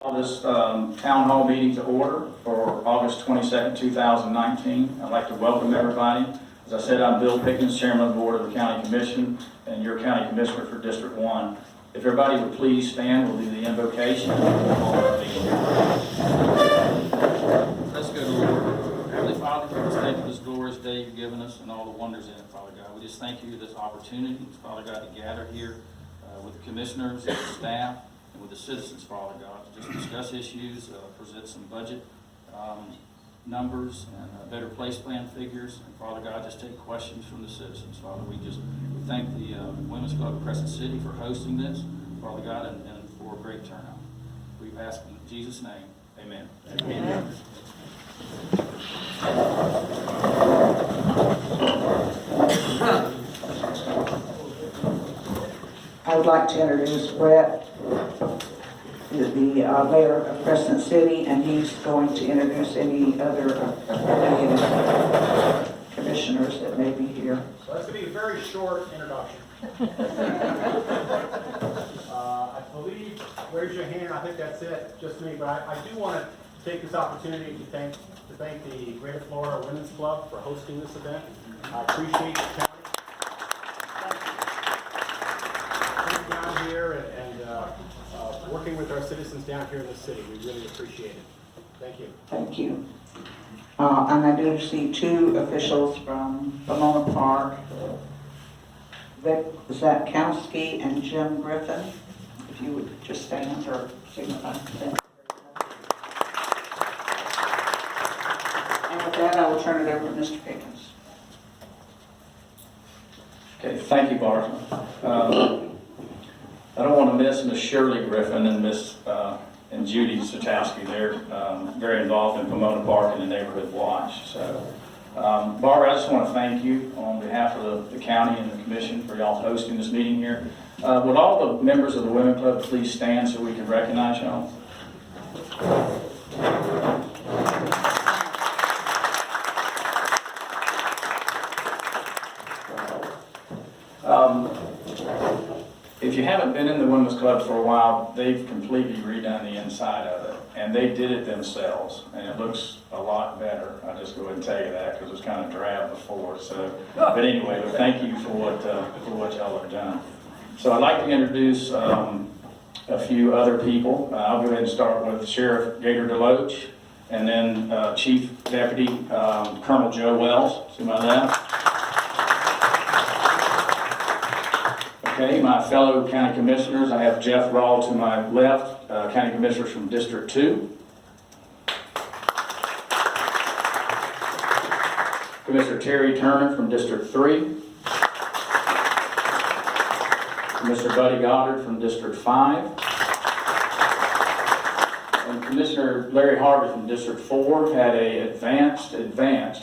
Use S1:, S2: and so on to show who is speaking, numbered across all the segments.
S1: This town hall meeting to order for August 22nd, 2019. I'd like to welcome everybody. As I said, I'm Bill Pickens, Chairman of the Board of the County Commission and your County Commissioner for District 1. If everybody would please stand, we'll do the invocation. Let's go to Lord. Heavenly Father, we just thank you for this glorious day you've given us and all the wonders in it, Father God. We just thank you for this opportunity, Father God, to gather here with the commissioners and the staff and with the citizens, Father God, to just discuss issues, present some budget numbers and better place plan figures. And Father God, just take questions from the citizens. Father, we thank the Women's Club of Crescent City for hosting this, Father God, and for a great turnout. We ask in Jesus' name, amen. Amen.
S2: I would like to introduce Brett, the mayor of Crescent City, and he's going to introduce any other affiliated commissioners that may be here.
S3: So that's going to be a very short introduction. I believe, raise your hand, I think that's it, just me, but I do want to take this opportunity to thank the Greater Florida Women's Club for hosting this event. I appreciate the county coming down here and working with our citizens down here in the city. We really appreciate it. Thank you.
S2: Thank you. And I do see two officials from Pomona Park, Vic Zatkowski and Jim Griffin. If you would just stand or signify. And with that, I will turn it over to Mr. Pickens.
S1: Okay, thank you, Barbara. I don't want to miss Miss Shirley Griffin and and Judy Satowski. They're very involved in Pomona Park and the Neighborhood Watch. So, Barbara, I just want to thank you on behalf of the county and the commission for y'all hosting this meeting here. Would all the members of the Women Club please stand so we can recognize y'all? If you haven't been in the Women's Club for a while, they've completely redone the inside of it, and they did it themselves, and it looks a lot better. I'll just go ahead and tell you that because it was kind of drab before. So, but anyway, but thank you for what y'all have done. So I'd like to introduce a few other people. I'll go ahead and start with Sheriff Gator DeLoach, and then Chief Deputy Colonel Joe Wells. To my left. Okay, my fellow county commissioners, I have Jeff Rawl to my left, county commissioner from District 2. Commissioner Terry Turner from District 3. Commissioner Buddy Goddard from District 5. And Commissioner Larry Harvey from District 4 had a advanced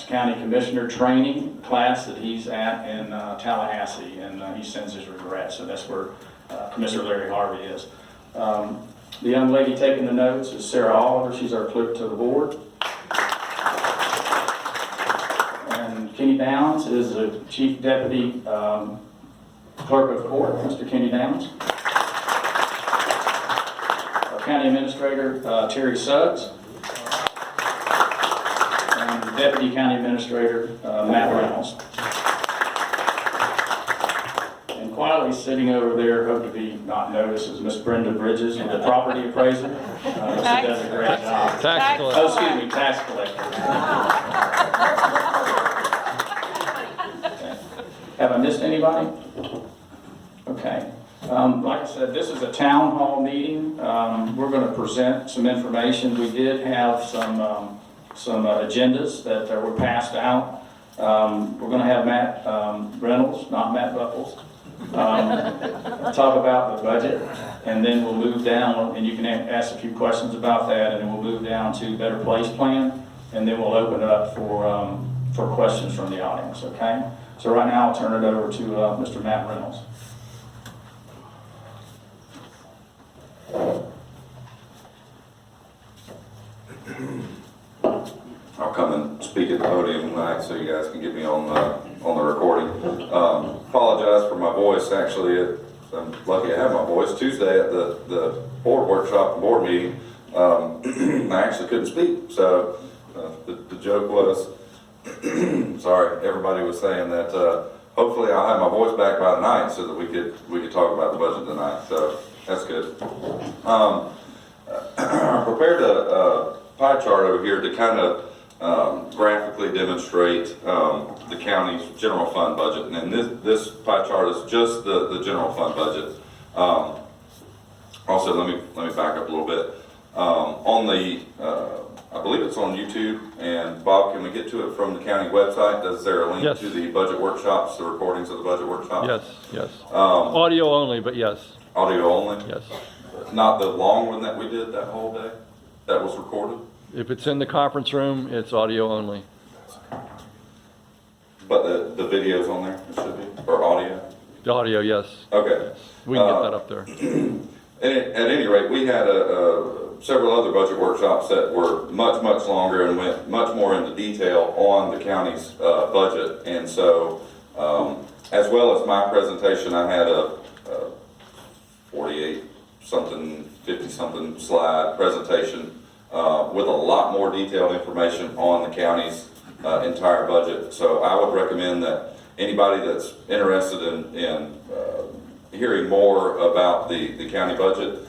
S1: county commissioner training class that he's at in Tallahassee, and he sends his regrets. So that's where Commissioner Larry Harvey is. The young lady taking the notes is Sarah Oliver. She's our clerk to the board. And Kenny Downs is the Chief Deputy Clerk of Court, Mr. Kenny Downs. County Administrator Terry Suggs, and Deputy County Administrator Matt Reynolds. And quietly sitting over there, hope to be not noticed, is Miss Brenda Bridges, the property appraiser. She does a great job.
S4: Tax collector.
S1: Oh, excuse me, tax collector. Okay. Have I missed anybody? Okay. Like I said, this is a town hall meeting. We're going to present some information. We did have some agendas that were passed out. We're going to have Matt Reynolds, not Matt Buckles, talk about the budget, and then we'll move down, and you can ask a few questions about that, and then we'll move down to better place plan, and then we'll open it up for questions from the audience, okay? So right now I'll turn it over to Mr. Matt Reynolds.
S5: I'll come and speak at the podium tonight so you guys can get me on the recording. Apologize for my voice. Actually, I'm lucky I have my voice. Tuesday at the board workshop, board meeting, I actually couldn't speak, so the joke was, sorry, everybody was saying that hopefully I'll have my voice back by tonight so that we could talk about the budget tonight. So that's good. I prepared a pie chart over here to kind of graphically demonstrate the county's general fund budget, and this pie chart is just the general fund budget. Also, let me back up a little bit. On the, I believe it's on YouTube, and Bob, can we get to it from the county website? Is there a link
S4: Yes.
S5: to the budget workshops, the recordings of the budget workshops?
S4: Yes, yes. Audio only, but yes,
S5: Audio only?
S4: yes.
S5: Not the long one that we did that whole day, that was recorded?
S4: If it's in the conference room, it's audio only.
S5: But the video's on there, it should be, or audio?
S4: The audio, yes.
S5: Okay.
S4: We can get that up there.
S5: At any rate, we had several other budget workshops that were much longer and went much more into detail on the county's budget. And so, as well as my presentation, I had a 48-something, 50-something slide presentation with a lot more detailed information on the county's entire budget. So I would recommend that anybody that's interested in hearing more about the county budget,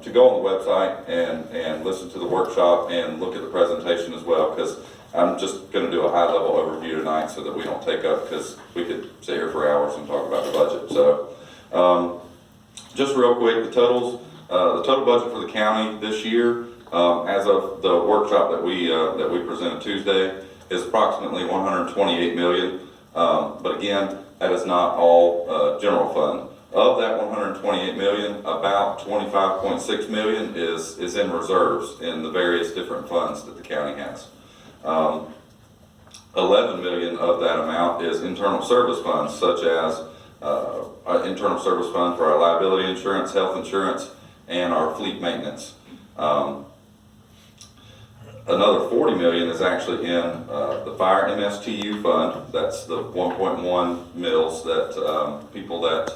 S5: to go on the website and listen to the workshop and look at the presentation as well, because I'm just going to do a high-level overview tonight so that we don't take up, because we could sit here for hours and talk about the budget. So just real quick, the total budget for the county this year, as of the workshop that we presented Tuesday, is approximately $128 million. But again, that is not all general fund. Of that $128 million, about $25.6 million is in reserves in the various different funds that the county has. $11 million of that amount is internal service funds, such as our internal service fund for our liability insurance, health insurance, and our fleet maintenance. Another $40 million is actually in the fire MSTU fund. That's the 1.1 mills that people that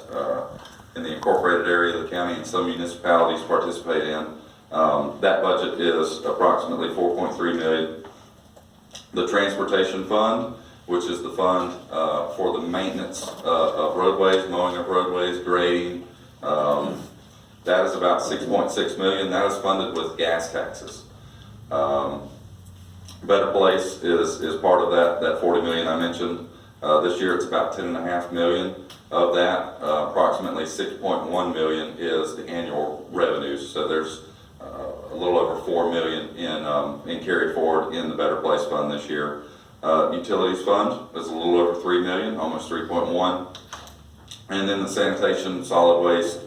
S5: in the incorporated area of the county and some municipalities participate in. That budget is approximately $4.3 million. The transportation fund, which is the fund for the maintenance of roadways, mowing of roadways, grading, that is about $6.6 million. That is funded with gas taxes. Better Place is part of that $40 million I mentioned. This year it's about $10.5 million. Of that, approximately $6.1 million is the annual revenues. So there's a little over $4 million in carry forward in the Better Place Fund this year. Utilities Fund is a little over $3 million, almost 3.1. And then the sanitation, solid waste,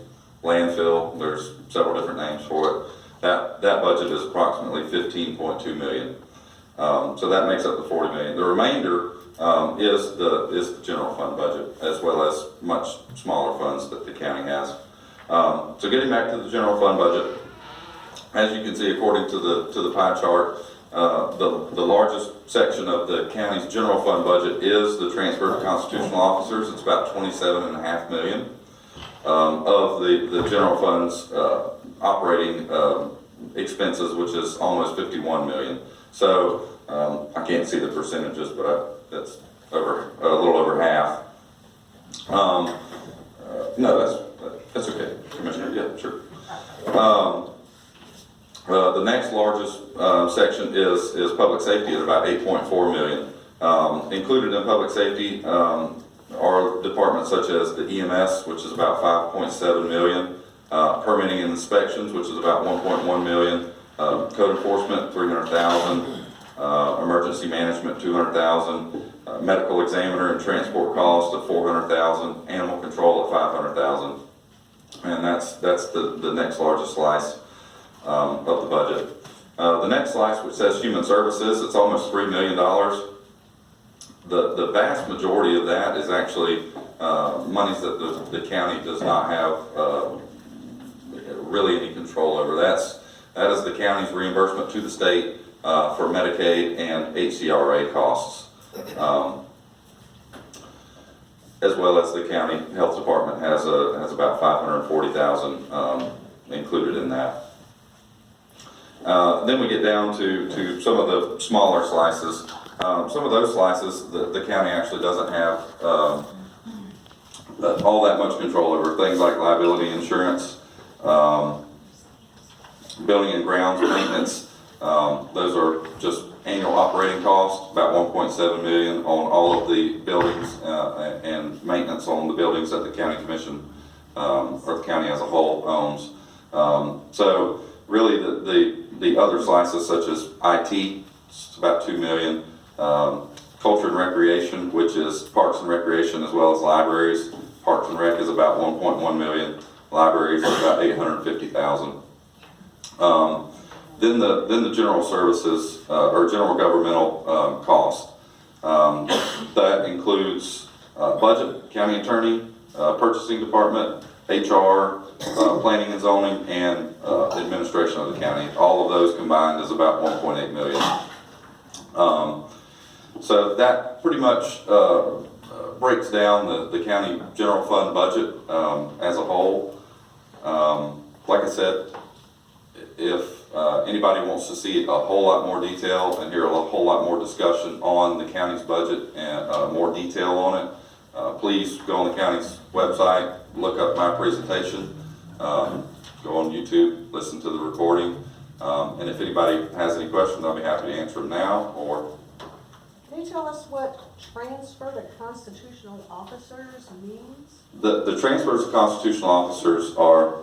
S5: landfill, there's several different names for it. That budget is approximately $15.2 million. So that makes up the $40 million. The remainder is the general fund budget, as well as much smaller funds that the county has. So getting back to the general fund budget, as you can see, according to the pie chart, the largest section of the county's general fund budget is the transfer to constitutional officers. It's about $27.5 million. Of the general fund's operating expenses, which is almost $51 million. So I can't see the percentages, but that's a little over half. No, that's okay, Commissioner. Yeah, sure. The next largest section is public safety at about $8.4 million. Included in public safety are departments such as the EMS, which is about $5.7 million, permitting and inspections, which is about $1.1 million, code enforcement, $300,000, emergency management, $200,000, medical examiner and transport cost of $400,000, animal control at $500,000, and that's the next largest slice of the budget. The next slice, which says human services, it's almost $3 million. The vast majority of that is actually monies that the county does not have really any control over. That is the county's reimbursement to the state for Medicaid and HCRA costs, as well as the county health department has about $540,000 included in that. Then we get down to some of the smaller slices. Some of those slices, the county actually doesn't have all that much control over. Things like liability insurance, building and grounds maintenance. Those are just annual operating costs, about 1.7 million on all of the buildings and maintenance on the buildings that the county commission or the county as a whole owns. So really the other slices such as IT, it's about 2 million. Culture and recreation, which is parks and recreation as well as libraries. Parks and rec is about 1.1 million. Libraries are about 850,000. Then the general services or general governmental cost. That includes budget, county attorney, purchasing department, HR, planning and zoning, and administration of the county. All of those combined is about 1.8 million. So that pretty much breaks down the county general fund budget as a whole. Like I said, if anybody wants to see a whole lot more detail and hear a whole lot more discussion on the county's budget and more detail on it, please go on the county's website, look up my presentation, go on YouTube, listen to the recording, and if anybody has any questions, I'll be happy to answer them now. Or
S6: can you tell us what transfer to constitutional officers means?
S5: the transfers to constitutional officers are,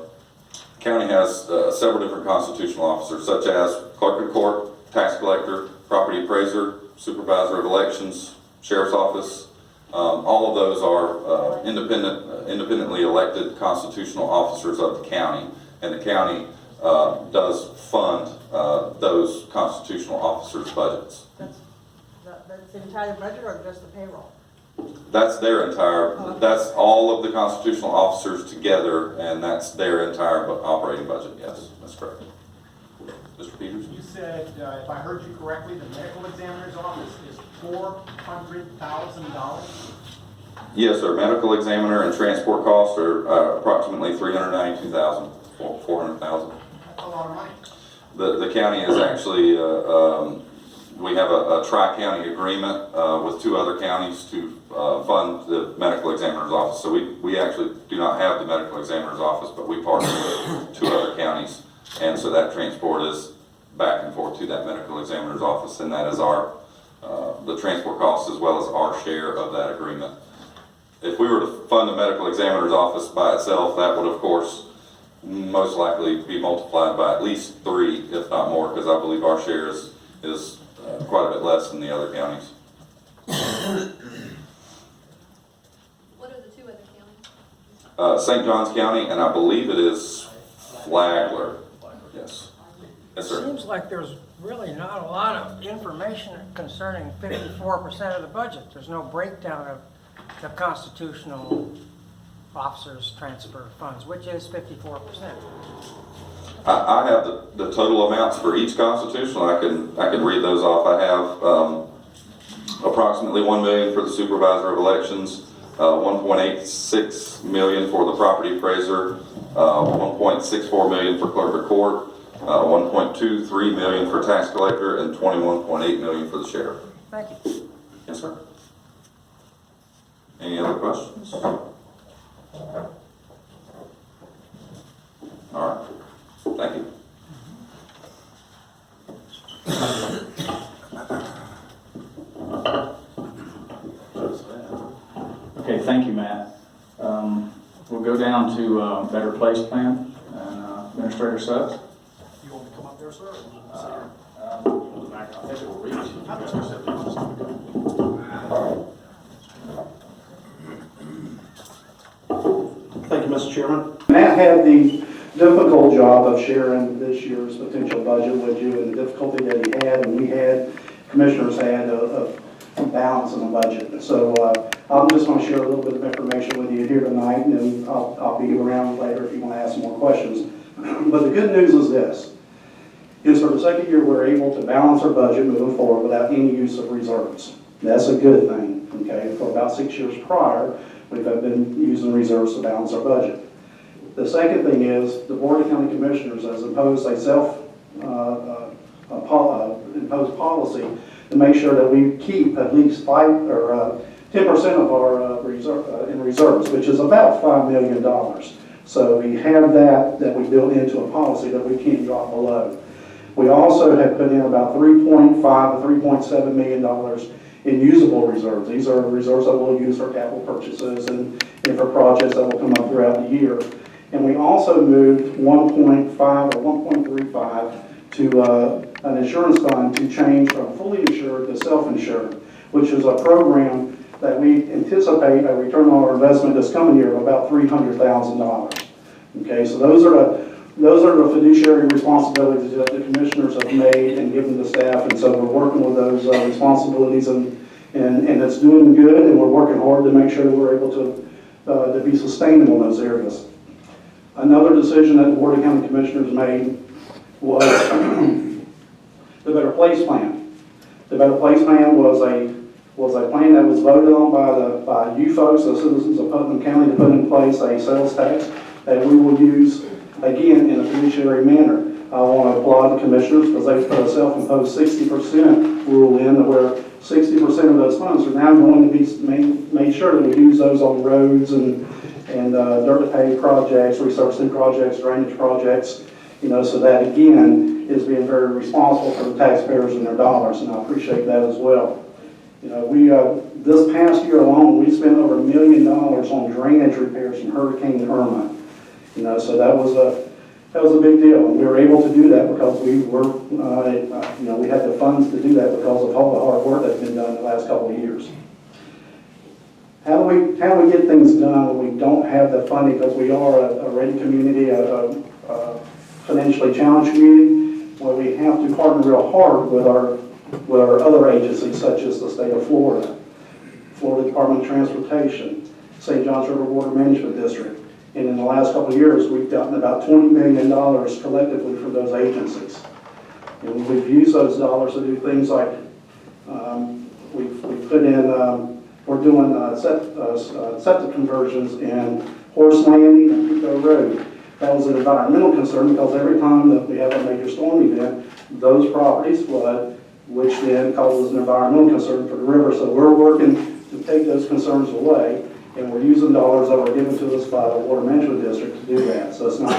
S5: county has several different constitutional officers, such as clerk of court, tax collector, property appraiser, supervisor of elections, sheriff's office. All of those are independently elected constitutional officers of the county, and the county does fund those constitutional officers' budgets.
S6: That's the entire budget or just the payroll?
S5: That's their entire, that's all of the constitutional officers together, and that's their entire operating budget, yes, that's correct. Mr. Peters?
S3: You said, if I heard you correctly, the medical examiner's office is $400,000?
S5: Yes, sir, medical examiner and transport costs are approximately $392,000, $400,000.
S3: That's a lot of money.
S5: The county is actually, we have a tri-county agreement with 2 other counties to fund the medical examiner's office. So we actually do not have the medical examiner's office, but we partner with 2 other counties. And so that transport is back and forth to that medical examiner's office, and that is our, the transport costs as well as our share of that agreement. If we were to fund the medical examiner's office by itself, that would of course most likely be multiplied by at least 3, if not more, because I believe our share is quite a bit less than the other counties.
S7: What are the 2 other counties?
S5: St. Johns County, and I believe it is Flagler. Yes. Yes, sir.
S8: Seems like there's really not a lot of information concerning 54% of the budget. There's no breakdown of the constitutional officers' transfer funds, which is 54%.
S5: I have the total amounts for each constitutional. I can read those off. I have approximately $1 million for the supervisor of elections, 1.86 million for the property appraiser, 1.64 million for clerk of court, 1.23 million for tax collector, and 21.8 million for the sheriff.
S8: Thank you.
S5: Yes, sir. Any other questions? All right. Thank you.
S1: Okay, thank you, Matt. We'll go down to Better Place Plan, and Administrator Suggs.
S3: You want me to come up there, sir?
S1: I think it will reach.
S9: Thank you, Mr. Chairman. Matt had the difficult job of sharing this year's potential budget with you, and the difficulty that he had and we had, commissioners had, of balance in the budget. So I'm just going to share a little bit of information with you here tonight, and then I'll be around later if you want to ask more questions. But the good news is this, is for the second year we're able to balance our budget moving forward without any use of reserves. That's a good thing, okay? For about 6 years prior, we've been using reserves to balance our budget. The second thing is the Board of County Commissioners has imposed a proposed policy to make sure that we keep at least 10% of our in reserves, which is about $5 million. So we have that we built into a policy that we can't drop below. We also have put in about $3.5 to $3.7 million in usable reserves. These are reserves that we'll use for capital purchases and for projects that will come up throughout the year. And we also moved 1.5 or 1.35 to an insurance fund to change from fully insured to self-insured, which is a program that we anticipate a return on our investment this coming year of about $300,000. Okay, so those are the fiduciary responsibilities that the commissioners have made and given the staff, and so we're working with those responsibilities, and it's doing good, and we're working hard to make sure that we're able to be sustainable in those areas. Another decision that the Board of County Commissioners made was the Better Place Plan. The Better Place Plan was a plan that was voted on by you folks, the citizens of Putnam County, to put in place a sales tax that we will use, again, in a fiduciary manner. I want to applaud the commissioners because they put a self-imposed 60% rule in, where 60% of those funds are now going to be made sure that we use those on roads and dirt to pave projects, resurfacing projects, drainage projects, so that, again, is being very responsible for the taxpayers and their dollars, and I appreciate that as well. This past year alone, we spent over $1 million on drainage repairs from Hurricane Irma. So that was a big deal, and we were able to do that because we had the funds to do that because of all the hard work that's been done the last couple of years. How do we get things done when we don't have the funding? Because we are a ready community, a financially challenged community, where we have to partner real hard with our other agencies, such as the state of Florida, Florida Department of Transportation, St. Johns River Water Management District. And in the last couple of years, we've gotten about $20 million collectively from those agencies. And we've used those dollars to do things like we've put in, we're doing septic conversions in Horse Landing and Pico Road. That was an environmental concern because every time that we have a major storm event, those properties flood, which then causes an environmental concern for the river. So we're working to take those concerns away, and we're using dollars that were given to us by the Water Management District to do that. So it's not,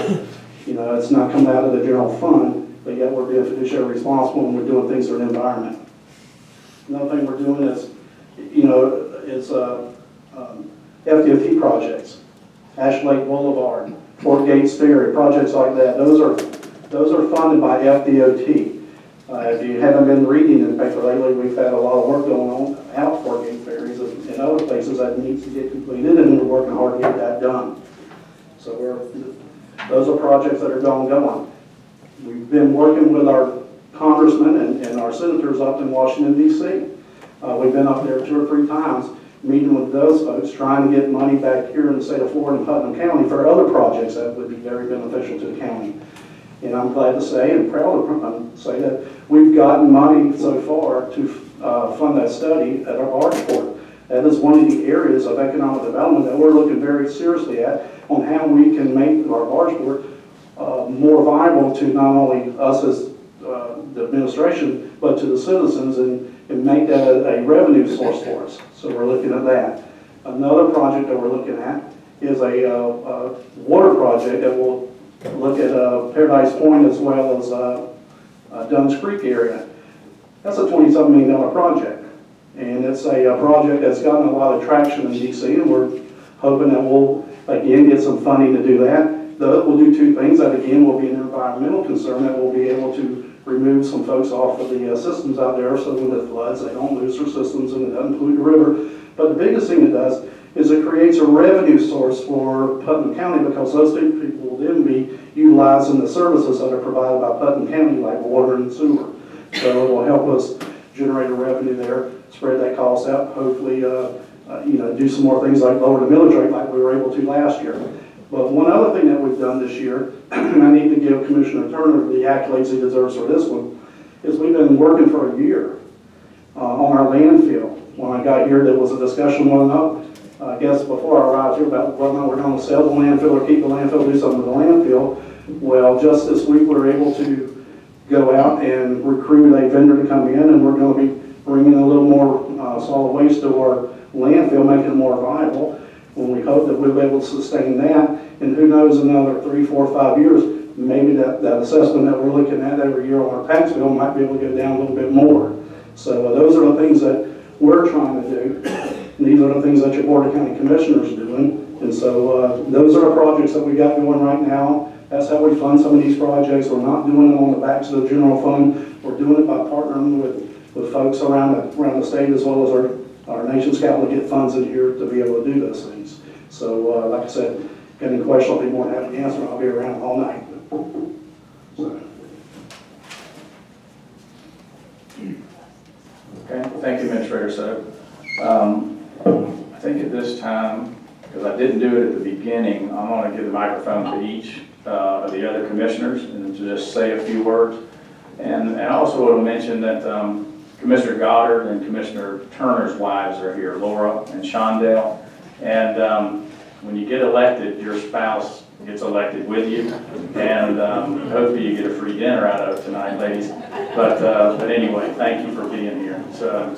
S9: it's not coming out of the general fund, but yet we're being fiduciary responsible and we're doing things for the environment. Another thing we're doing is, FDOT projects, Ash Lake Boulevard, Fort Gates Ferry, projects like that. Those are funded by FDOT. If you haven't been reading in the paper lately, we've had a lot of work going on out Fort Gates Ferries and other places that needs to get completed, and we're working hard to get that done. So those are projects that are going. We've been working with our congressmen and our senators up in Washington, D.C. We've been up there 2 or 3 times meeting with those folks, trying to get money back here in the state of Florida and Putnam County for other projects that would be very beneficial to the county. And I'm glad to say and proud to say that we've gotten money so far to fund that study at our barge port. That is one of the areas of economic development that we're looking very seriously at, on how we can make our barge port more viable to not only us as the administration, but to the citizens, and make that a revenue source for us. So we're looking at that. Another project that we're looking at is a water project that will look at Paradise Point as well as Dunn's Creek area. That's a $27 million project. And it's a project that's gotten a lot of traction in DC, and we're hoping that we'll, again, get some funding to do that. We'll do 2 things. That, again, will be an environmental concern, that we'll be able to remove some folks off of the systems out there, so when it floods, they don't lose their systems and it doesn't pollute the river. But the biggest thing it does is it creates a revenue source for Putnam County, because those people will then be utilizing the services that are provided by Putnam County, like water and sewer. So it will help us generate a revenue there, spread that cost out, hopefully do some more things like lower the millage rate like we were able to last year. But one other thing that we've done this year, and I need to give Commissioner Turner the accolades he deserves for this one, is we've been working for a year on our landfill. When I got here, there was a discussion going up, I guess before I arrived here, about whether or not we're going to sell the landfill or keep the landfill, do something with the landfill. Well, just this week we were able to go out and recruit a vendor to come in, and we're going to be bringing a little more solid waste to our landfill, making it more viable. When we hope that we'll be able to sustain that, and who knows, another 3, 4, 5 years, maybe that assessment that we're looking at every year on our tax bill might be able to go down a little bit more. So those are the things that we're trying to do. And these are the things that your Board of County Commissioners are doing. And so those are the projects that we got going right now. That's how we fund some of these projects. We're not doing it on the backs of the general fund. We're doing it by partnering with folks around the state as well as our nation's capital to get funds in here to be able to do those things. So like I said, any questions, I'll be more than happy to answer. I'll be around all night. So.
S1: Okay, thank you, Administrator. So, I think at this time, because I didn't do it at the beginning, I'm going to give the microphone to each of the other commissioners and to just say a few words. And I also want to mention that Commissioner Goddard and Commissioner Turner's wives are here, Laura and Shondell. And when you get elected, your spouse gets elected with you. And hopefully you get a free dinner out of it tonight, ladies. But anyway, thank you for being here. So.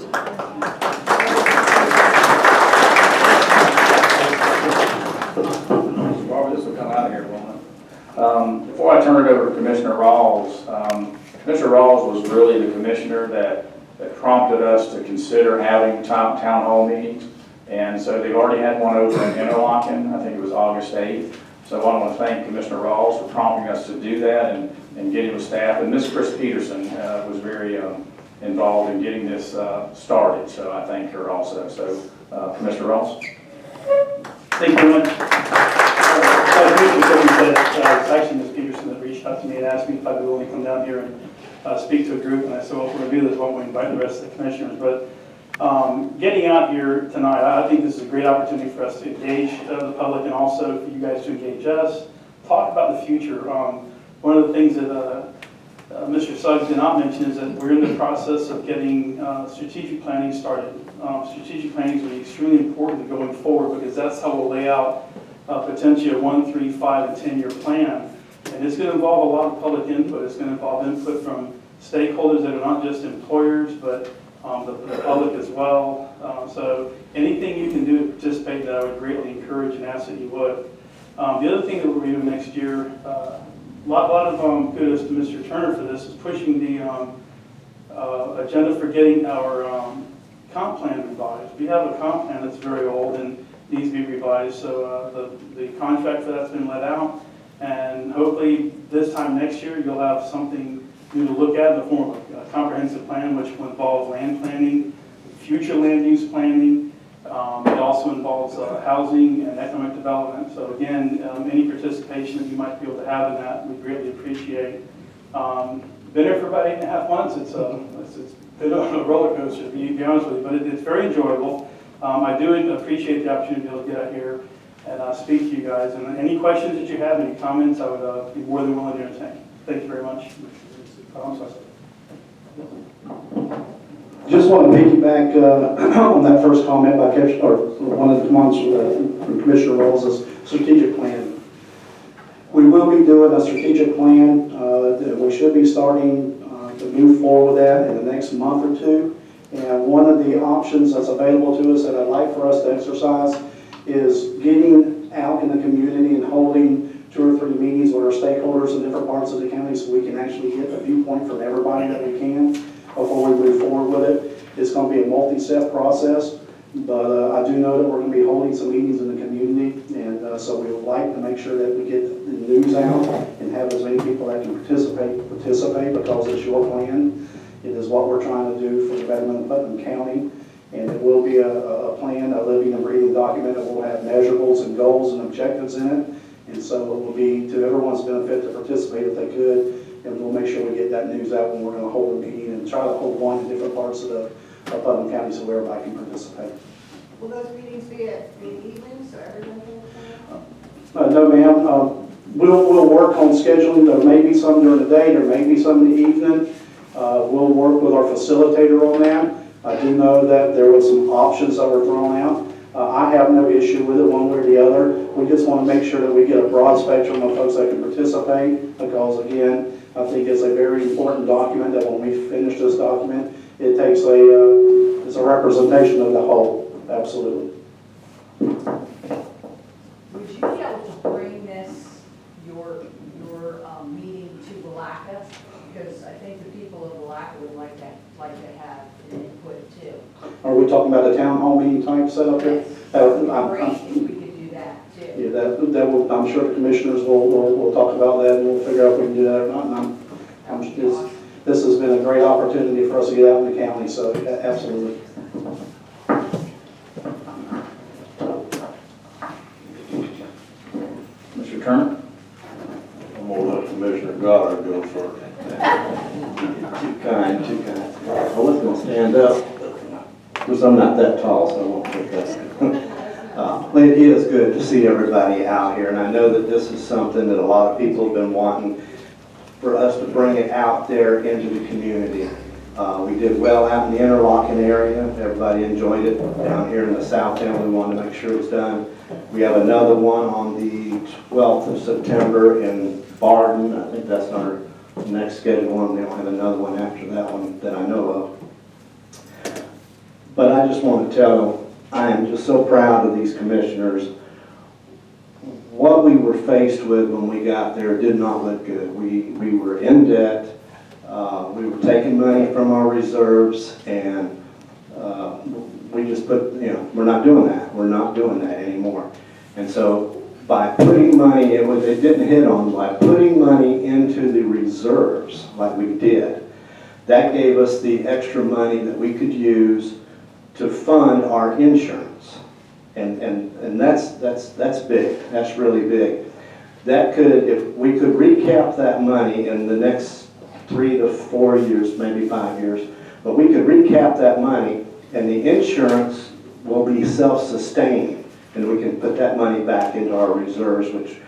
S1: Barbara, this will come out of here, won't it? Before I turn it over to Commissioner Rawls, Commissioner Rawls was really the commissioner that prompted us to consider having town hall meetings. And so they've already had one over in Interlochen. I think it was August 8th. So I want to thank Commissioner Rawls for prompting us to do that and getting with staff. And Ms. Chris Peterson was very involved in getting this started. So I thank her also. So Commissioner Rawls.
S10: Thank you very much. I appreciate that. It's actually Ms. Peterson that reached out to me and asked me if I'd be willing to come down here and speak to a group. And I said, well, if we're going to do this, why don't we invite the rest of the commissioners? But getting out here tonight, I think this is a great opportunity for us to engage the public and also for you guys to engage us, talk about the future. One of the things that Mr. Suggs did not mention is that we're in the process of getting strategic planning started. Strategic planning is going to be extremely important going forward because that's how we'll lay out potentially a 1, 3, 5, and 10-year plan. And it's going to involve a lot of public input. It's going to involve input from stakeholders that are not just employers, but the public as well. So anything you can do to participate, that I would greatly encourage and ask that you would. The other thing that we're doing next year, a lot of kudos to Mr. Turner for this, is pushing the agenda for getting our comp plan revised. We have a comp plan that's very old and needs to be revised, so the contract for that's been let out, and hopefully this time next year you'll have something new to look at in the form of a comprehensive plan, which will involve land planning, future land use planning. It also involves housing and economic development. So again, any participation that you might be able to have in that, we greatly appreciate. Been here for about 8.5 months. It's been a roller coaster, to be honest with you, but it's very enjoyable. I do appreciate the opportunity to be able to get out here and speak to you guys. And any questions that you have, any comments, I would be more than willing to entertain. Thank you very much.
S9: Just want to piggyback on that first comment by one of the comments from Commissioner Rawls' strategic plan. We will be doing a strategic plan. We should be starting to move forward with that in the next month or two. And one of the options that's available to us that I'd like for us to exercise is getting out in the community and holding 2 or 3 meetings with our stakeholders in different parts of the county so we can actually get a viewpoint from everybody that we can before we move forward with it. It's going to be a multi-step process, but I do know that we're going to be holding some meetings in the community, and so we would like to make sure that we get the news out and have as many people that can participate because it's your plan. It is what we're trying to do for the betterment of Putnam County, and it will be a plan, a living and breathing document that will have measurables and goals and objectives in it. And so it will be to everyone's benefit to participate if they could, and we'll make sure we get that news out when we're going to hold a meeting and try to hold one in different parts of Putnam County so everybody can participate.
S6: Will those meetings be in the evenings so everyone can come?
S9: No, ma'am. We'll work on scheduling. There may be some during the day. There may be some in the evening. We'll work with our facilitator on that. I do know that there were some options that were thrown out. I have no issue with it one way or the other. We just want to make sure that we get a broad spectrum of folks that can participate because, again, I think it's a very important document that when we finish this document, it takes it's a representation of the whole, absolutely.
S11: Would you be able to bring this, your meeting to Blackett? Because I think the people of Blackett would like to have an input too.
S9: Are we talking about a town hall meeting type setup here?
S11: Yes. Great if we could do that too.
S9: Yeah, that will, I'm sure the commissioners will talk about that, and we'll figure out if we can do that or not. And this has been a great opportunity for us to get out in the county, so absolutely.
S1: Mr. Turner?
S12: I'm gonna let Commissioner Goddard go first.
S13: Too kind, too kind. I was gonna stand up, because I'm not that tall, so I won't take that. It is good to see everybody out here, and I know that this is something that a lot of people have been wanting for us to bring it out there into the community. We did well out in the interlocking area. Everybody enjoyed it. Down here in the south end, we wanted to make sure it was done. We have another one on the 12th of September in Barden. I think that's our next scheduled one. We don't have another one after that one that I know of. But I just want to tell, I am just so proud of these commissioners. What we were faced with when we got there did not look good. We were in debt. We were taking money from our reserves, and we just put, we're not doing that. We're not doing that anymore. And so by putting money, it didn't hit on, by putting money into the reserves like we did, that gave us the extra money that we could use to fund our insurance. And that's big. That's really big. That could, if we could recap that money in the next 3 to 4 years, maybe 5 years, but we could recap that money and the insurance will be self-sustaining, and we can put that money back into our reserves, which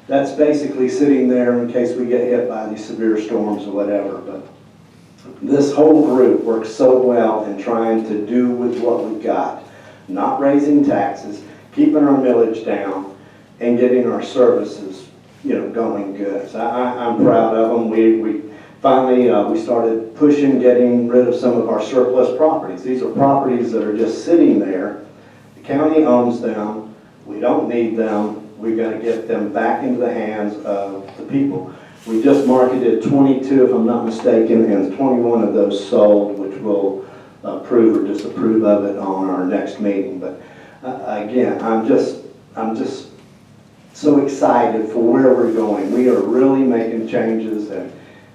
S13: that's basically sitting there in case we get hit by these severe storms or whatever. But this whole group works so well in trying to do with what we've got, not raising taxes, keeping our millage down, and getting our services, going good. So I'm proud of them. We finally we started pushing, getting rid of some of our surplus properties. These are properties that are just sitting there. The county owns them. We don't need them. We've got to get them back into the hands of the people. We just marketed 22, if I'm not mistaken, and 21 of those sold, which we'll approve or disapprove of it on our next meeting. But again, I'm just so excited for where we're going. We are really making changes,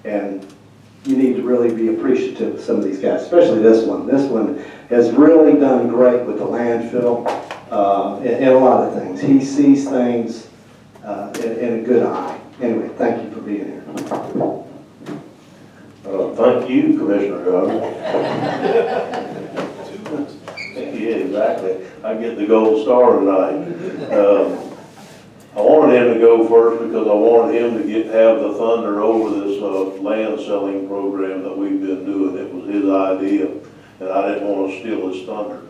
S13: and you need to really be appreciative of some of these guys, especially this one. This one has really done great with the landfill and a lot of things. He sees things in a good eye. Anyway, thank you for being here.
S12: Thank you, Commissioner Goddard. Yeah, exactly. I get the gold star tonight. I wanted him to go first because I wanted him to have the thunder over this land selling program that we've been doing. It was his idea, and I didn't want to steal his thunder.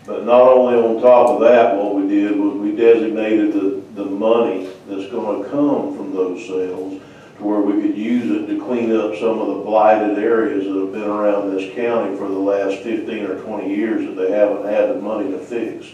S12: But not only on top of that, what we did was we designated the money that's going to come from those sales to where we could use it to clean up some of the blighted areas that have been around this county for the last 15 or 20 years that they haven't had the money to fix.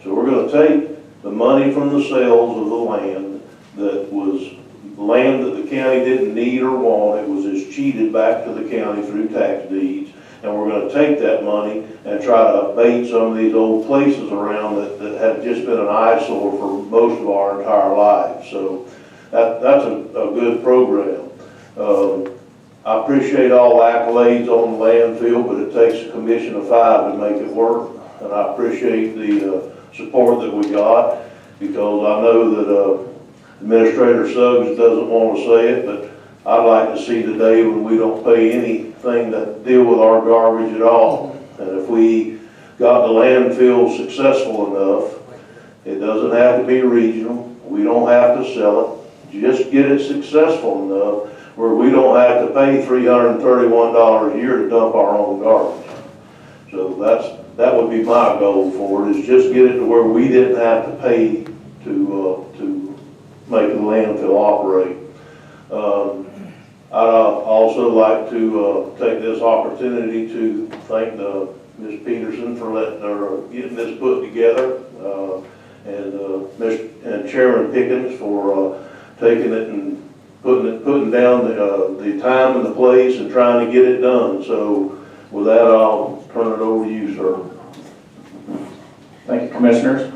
S12: So we're going to take the money from the sales of the land that was land that the county didn't need or want. It was just cheated back to the county through tax deeds. And we're going to take that money and try to abate some of these old places around that have just been an eyesore for most of our entire lives. So that's a good program. I appreciate all the accolades on the landfill, but it takes a commission of 5 to make it work. And I appreciate the support that we got, because I know that Administrator Suggs doesn't want to say it, but I'd like to see the day when we don't pay anything to deal with our garbage at all. And if we got the landfill successful enough, it doesn't have to be regional. We don't have to sell it. Just get it successful enough where we don't have to pay $331 a year to dump our own garbage. So that would be my goal for it, is just get it to where we didn't have to pay to make the landfill operate. I'd also like to take this opportunity to thank Ms. Peterson for getting this put together, and Chairman Pickens for taking it and putting down the time and the place and trying to get it done. So with that, I'll turn it over to you, sir.
S1: Thank you, Commissioners.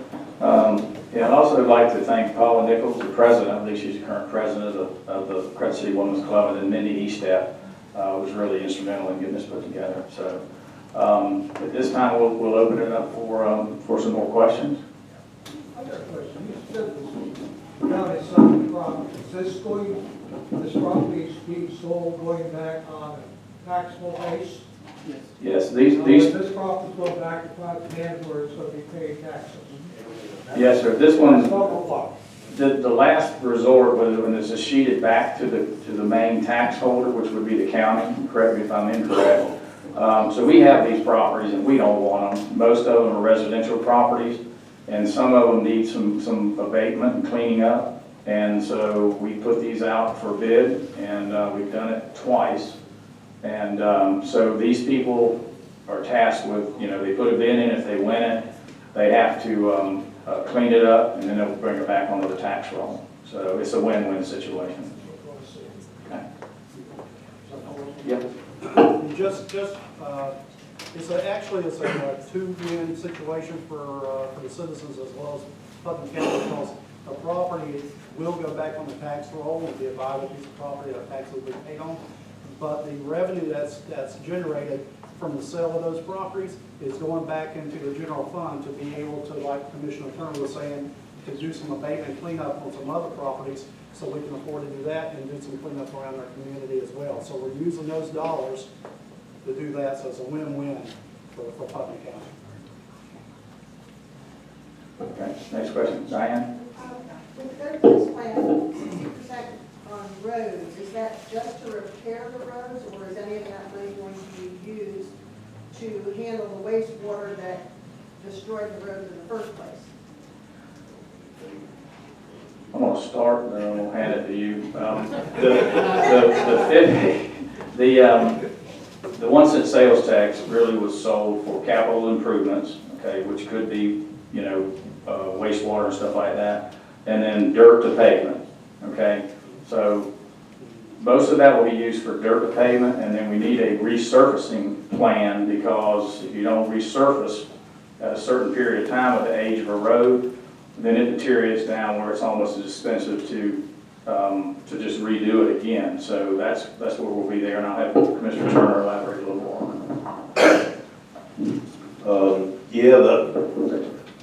S1: Yeah, I'd also like to thank Paula Nichols, the president, I believe she's the current president of the Crescent City Women's Club, and then Mindy Estep was really instrumental in getting this put together. So at this time, we'll open it up for some more questions.
S14: I got a question. You said this county side property, this property is being sold going back on a taxable base?
S1: Yes,
S14: This property's going back to private hands where it's going to be paid taxes?
S1: yes, sir. This one,
S14: What?
S1: the last resort was when it's sheeted back to the main tax holder, which would be the county. Correct me if I'm incorrect. So we have these properties and we don't want them. Most of them are residential properties, and some of them need some abatement and cleaning up. And so we put these out for bid, and we've done it twice. And so these people are tasked with, they put a bid in. If they win it, they have to clean it up, and then they'll bring it back onto the tax roll. So it's a win-win situation. Okay. Yep.
S15: It's a two-win situation for the citizens as well as Putnam County, because a property will go back on the tax roll and be a viable piece of property that tax will be paid on. But the revenue that's generated from the sale of those properties is going back into the general fund to be able to, like Commissioner Turner was saying, to do some abatement cleanup on some other properties, so we can afford to do that and do some cleanup around our community as well. So we're using those dollars to do that, so it's a win-win for Putnam County.
S1: Okay, next question, Diane?
S6: With the 30 plan, 60% on roads, is that just to repair the roads, or is any of that money going to be used to handle the wastewater that destroyed the roads in the first place?
S1: I'm going to start, and then I'm going to hand it to you. The 1 cent sales tax really was sold for capital improvements, okay, which could be, wastewater and stuff like that, and then dirt to pavement, okay? So most of that will be used for dirt to pavement, and then we need a resurfacing plan, because if you don't resurface at a certain period of time with the age of a road, then it deteriorates down where it's almost as expensive to just redo it again. So that's where we'll be there, and I'll have Commissioner Turner elaborate a little more on
S12: that.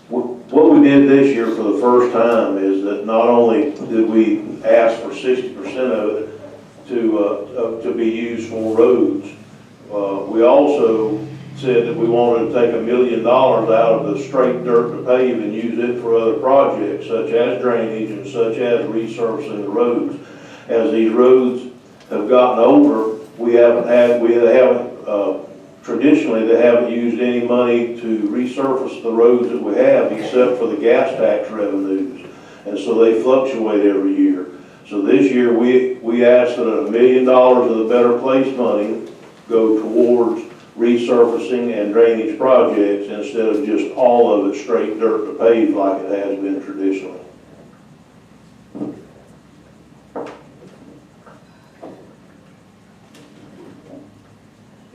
S12: What we did this year for the first time is that not only did we ask for 60% of it to be used for roads, we also said that we wanted to take $1 million out of the straight dirt to pave and use it for other projects, such as drainage and such as resurfacing the roads. As these roads have gotten older, traditionally, they haven't used any money to resurface the roads that we have, except for the gas tax revenues. And so they fluctuate every year. So this year, we asked that $1 million of the Better Place money go towards resurfacing and drainage projects instead of just all of it straight dirt to pave like it has been traditionally.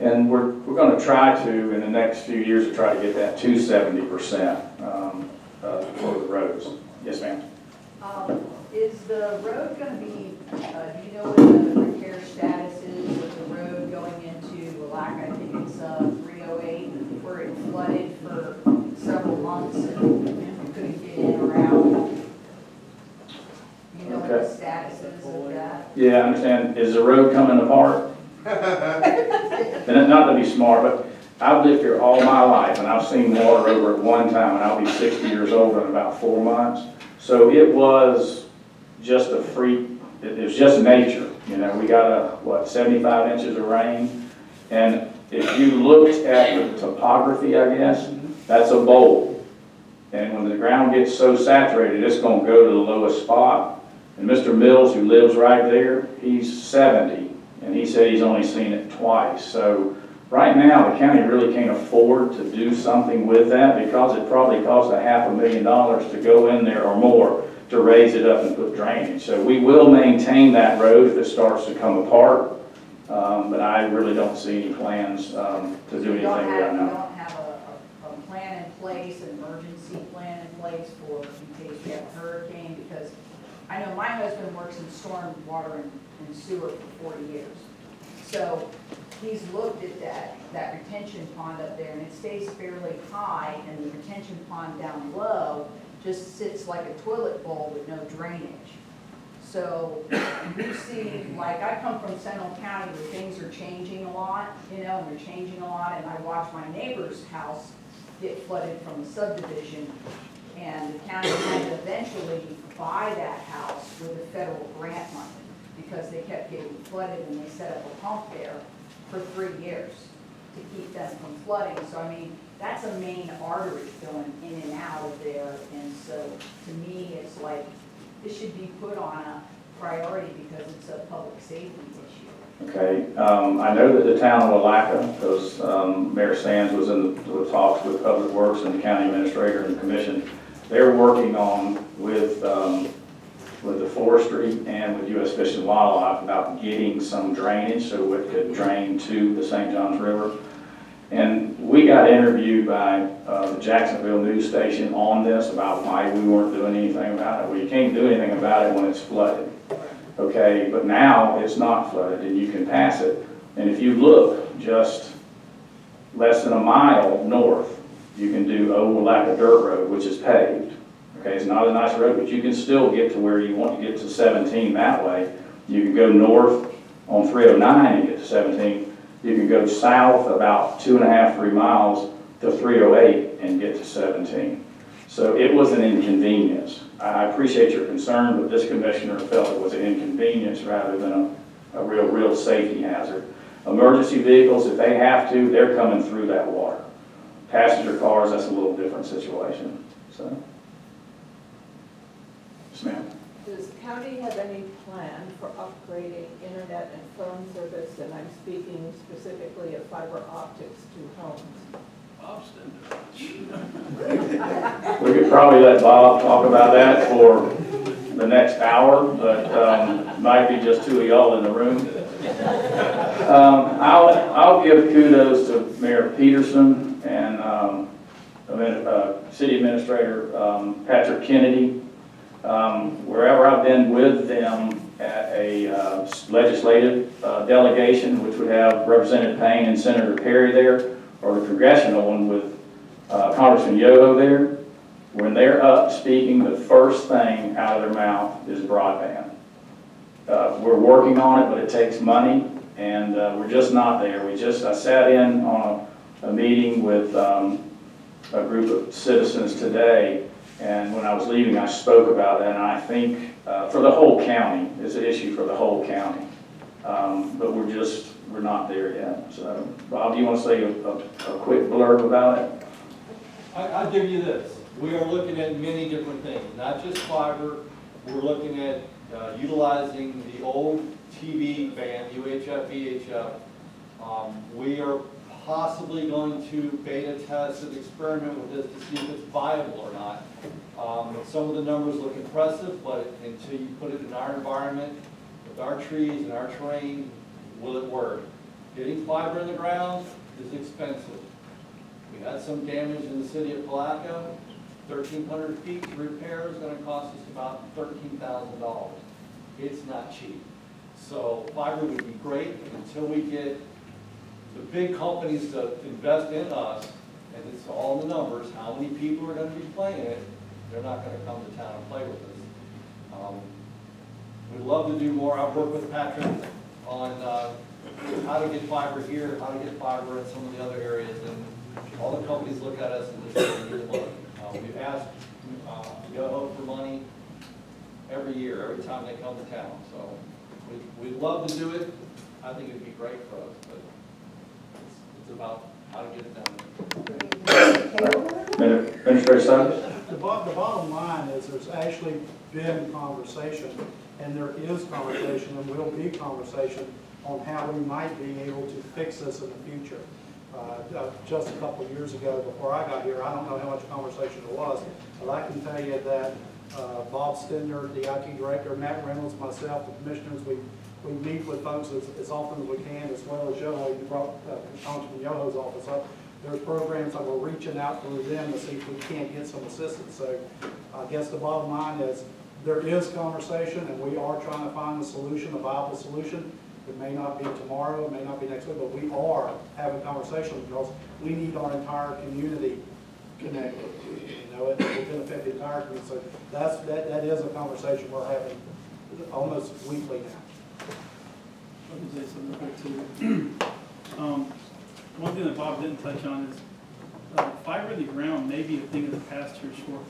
S1: And we're going to try to, in the next few years, to try to get that to 70% for the roads. Yes, ma'am.
S11: Is the road going to be, do you know what the repair status is of the road going into Willaca? I think it's 308, where it flooded for several months and couldn't get in or out. Do you know what the status is of that?
S1: Yeah, I understand. Is the road coming apart? And not to be smart, but I've lived here all my life, and I've seen water over at one time, and I'll be 60 years old in about 4 months. So it was just a freak. It was just nature. We got 75 inches of rain, and if you looked at the topography, I guess, that's a bowl. And when the ground gets so saturated, it's going to go to the lowest spot, And Mr. Mills, who lives right there, he's 70, and he said he's only seen it twice. So right now, the county really can't afford to do something with that because it probably costs $500,000 to go in there or more to raise it up and put drainage. So we will maintain that road if it starts to come apart, but I really don't see any plans to do anything right
S11: You
S1: now.
S11: don't have a plan in place, an emergency plan in place for in case we have a hurricane? Because I know my husband works in storm water and sewer for 40 years. So he's looked at that retention pond up there, and it stays fairly high, and the retention pond down low just sits like a toilet bowl with no drainage. So you see, like, I come from Seminole County where things are changing a lot, and they're changing a lot, and I watch my neighbor's house get flooded from the subdivision, and the county had to eventually buy that house with the federal grant money because they kept getting flooded, and they set up a pump there for 3 years to keep them from flooding. So, I mean, that's a main artery going in and out of there, and so to me, it's like, this should be put on a priority because it's a public safety issue.
S1: Okay, I know that the town of Willaca, because Mayor Sands was in the talks with Public Works and the county administrator and the commission, they're working on with the forestry and with U.S. Fish and Wildlife about getting some drainage so it could drain to the St. Johns River. And we got interviewed by the Jacksonville news station on this about why we weren't doing anything about it. Well, you can't do anything about it when it's flooded. Okay, but now it's not flooded and you can pass it. And if you look just less than a mile north, you can do Old Willaca Dirt Road, which is paved. Okay, it's not a nice road, but you can still get to where you want to get to 17 that way. You can go north on 309 and get to 17. You can go south about 2.5, 3 miles to 308 and get to 17. So it was an inconvenience. I appreciate your concern, but this commissioner felt it was an inconvenience rather than a real safety hazard. Emergency vehicles, if they have to, they're coming through that water. Passenger cars, that's a little different situation. So, yes, ma'am.
S16: Does the county have any plan for upgrading internet and phone service? And I'm speaking specifically of fiber optics to homes.
S1: We could probably let Bob talk about that for the next hour, but might be just two of y'all in the room. I'll give kudos to Mayor Peterson and City Administrator Patrick Kennedy. Wherever I've been with them at a legislative delegation, which would have Representative Payne and Senator Perry there, or the congressional one with Congressman Yoho there, when they're up speaking, the first thing out of their mouth is broadband. We're working on it, but it takes money, and we're just not there. I sat in on a meeting with a group of citizens today, and when I was leaving, I spoke about that, and I think for the whole county, it's an issue for the whole county. But we're not there yet. So, Bob, do you want to say a quick blurb about it?
S17: I'll give you this. We are looking at many different things, not just fiber. We're looking at utilizing the old TV band, UHF, VHF. We are possibly going to beta test and experiment with this to see if it's viable or not. Some of the numbers look impressive, but until you put it in our environment, with our trees and our terrain, will it work? Getting fiber in the ground is expensive. We had some damage in the city of Palaca. 1,300 feet to repair is going to cost us about $13,000. It's not cheap. So fiber would be great until we get the big companies to invest in us, and it's all in the numbers, how many people are going to be playing it. They're not going to come to town and play with us. We'd love to do more. I've worked with Patrick on how to get fiber here, how to get fiber in some of the other areas, and all the companies look at us and just say, we need to look. We've asked Yoho for money every year, every time they come to town. So we'd love to do it. I think it'd be great for us, but it's about how to get it done.
S1: Administrator Suggs?
S15: The bottom line is there's actually been conversation And there is conversation and will be conversation on how we might be able to fix this in the future. Just a couple of years ago, before I got here, I don't know how much conversation there was, but I can tell you that Bob Stender, the IT director, Matt Reynolds, myself, the commissioners, we meet with folks as often as we can, as well as Yoho. You brought Congressman Yoho's office up. There's programs that we're reaching out through them to see if we can't get some assistance. So I guess the bottom line is there is conversation, and we are trying to find a solution, a viable solution. It may not be tomorrow, it may not be next week, but we are having conversation because we need our entire community connected. You know, it will benefit the entire community. So that is a conversation we're having almost weekly now.
S10: Let me say something real quick too. One thing that Bob didn't touch on is fiber in the ground may be a thing of the past here shortly.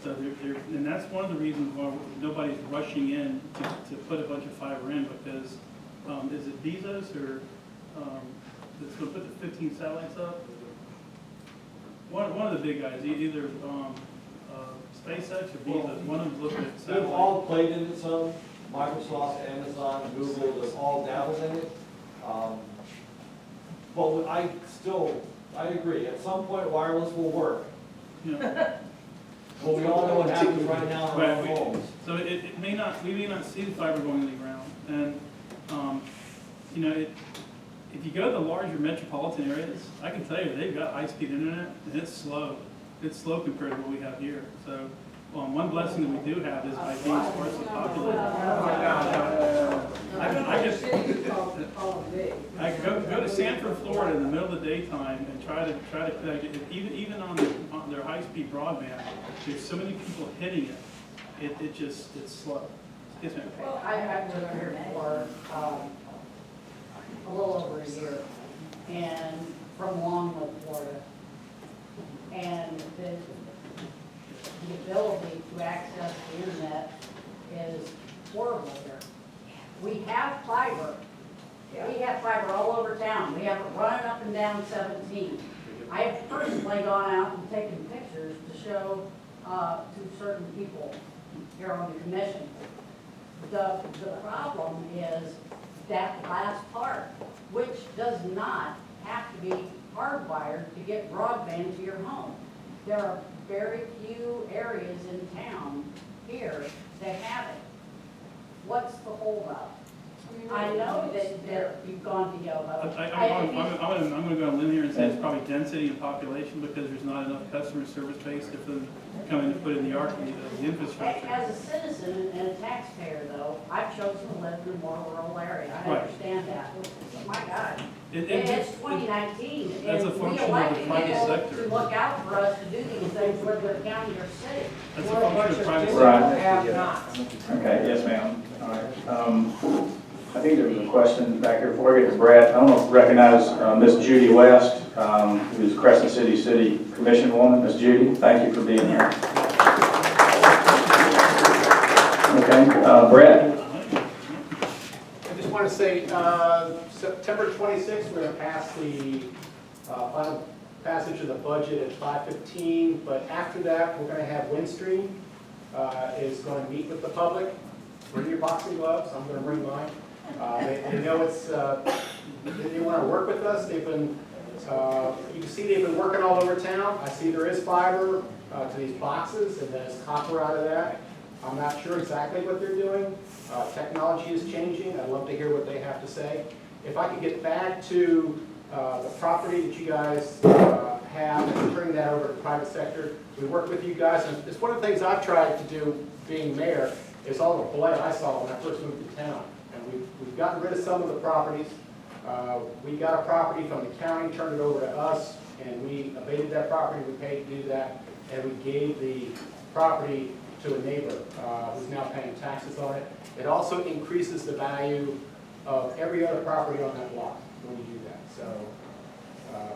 S10: So and that's one of the reasons why nobody's rushing in to put a bunch of fiber in, because is it Bezos or that's going to put the 15 satellites up? One of the big guys, either SpaceX or Bezos. One of them's looking at
S17: They've
S10: satellites.
S17: all played in it some, Microsoft, Amazon, Google, they've all dabbled in it. But I agree, at some point wireless will work.
S10: Yeah.
S17: Well, we all know what happens right now in our
S10: Right.
S17: homes.
S10: So we may not see the fiber going in the ground. And, you know, if you go to the larger metropolitan areas, I can tell you, they've got high-speed internet, and it's slow. It's slow compared to what we have here. So, one blessing that we do have is by being sparsely populated. I can go to Sanford, Florida in the middle of the daytime and try to connect it. Even on their high-speed broadband, there's so many people hitting it. It's slow. Yes, ma'am.
S11: Well, I've lived here for a little over a year, and from Longwood, Florida. And the ability to access the internet is horrible here. We have fiber. We have fiber all over town. We have it running up and down 17. I have personally gone out and taken pictures to show to certain people here on the commission. The problem is that last part, which does not have to be hardwired to get broadband to your home. There are very few areas in town here that have it. What's the holdup? I know that you've gone to Yoho.
S10: I'm going to go on a limb here and say it's probably density and population, because there's not enough customer service base for them to come in and put in the infrastructure.
S11: As a citizen and a taxpayer, though, I've chosen to live in a more rural area. I understand that. My God. It's 2019,
S10: That's a
S11: and we
S10: function of the
S11: elected
S10: private
S11: people
S10: sector.
S11: to look out for us to do these things, whether the county or city.
S10: That's a function of private
S1: Right.
S11: Have not.
S1: Okay, yes, ma'am. All right. I think there was a question back here before I get to Brett. I don't know if you recognize Miss Judy West, who's Crescent City Commission woman. Miss Judy, thank you for being here. Okay, Brett?
S3: I just want to say, September 26th, we're going to pass the final passage of the budget at 5:15, but after that, we're going to have Windstream is going to meet with the public. Bring your boxing gloves, I'm going to bring mine. They know they want to work with us. They've been, you can see they've been working all over town. I see there is fiber to these boxes, and there's copper out of that. I'm not sure exactly what they're doing. Technology is changing. I'd love to hear what they have to say. If I could get back to the property that you guys have and turning that over to the private sector, we work with you guys. And it's one of the things I've tried to do being mayor is all the blight I saw when I first moved to town. And we've gotten rid of some of the properties. We got a property from the county, turned it over to us, and we abated that property. We paid to do that, and we gave the property to a neighbor who's now paying taxes on it. It also increases the value of every other property on that block when you do that. So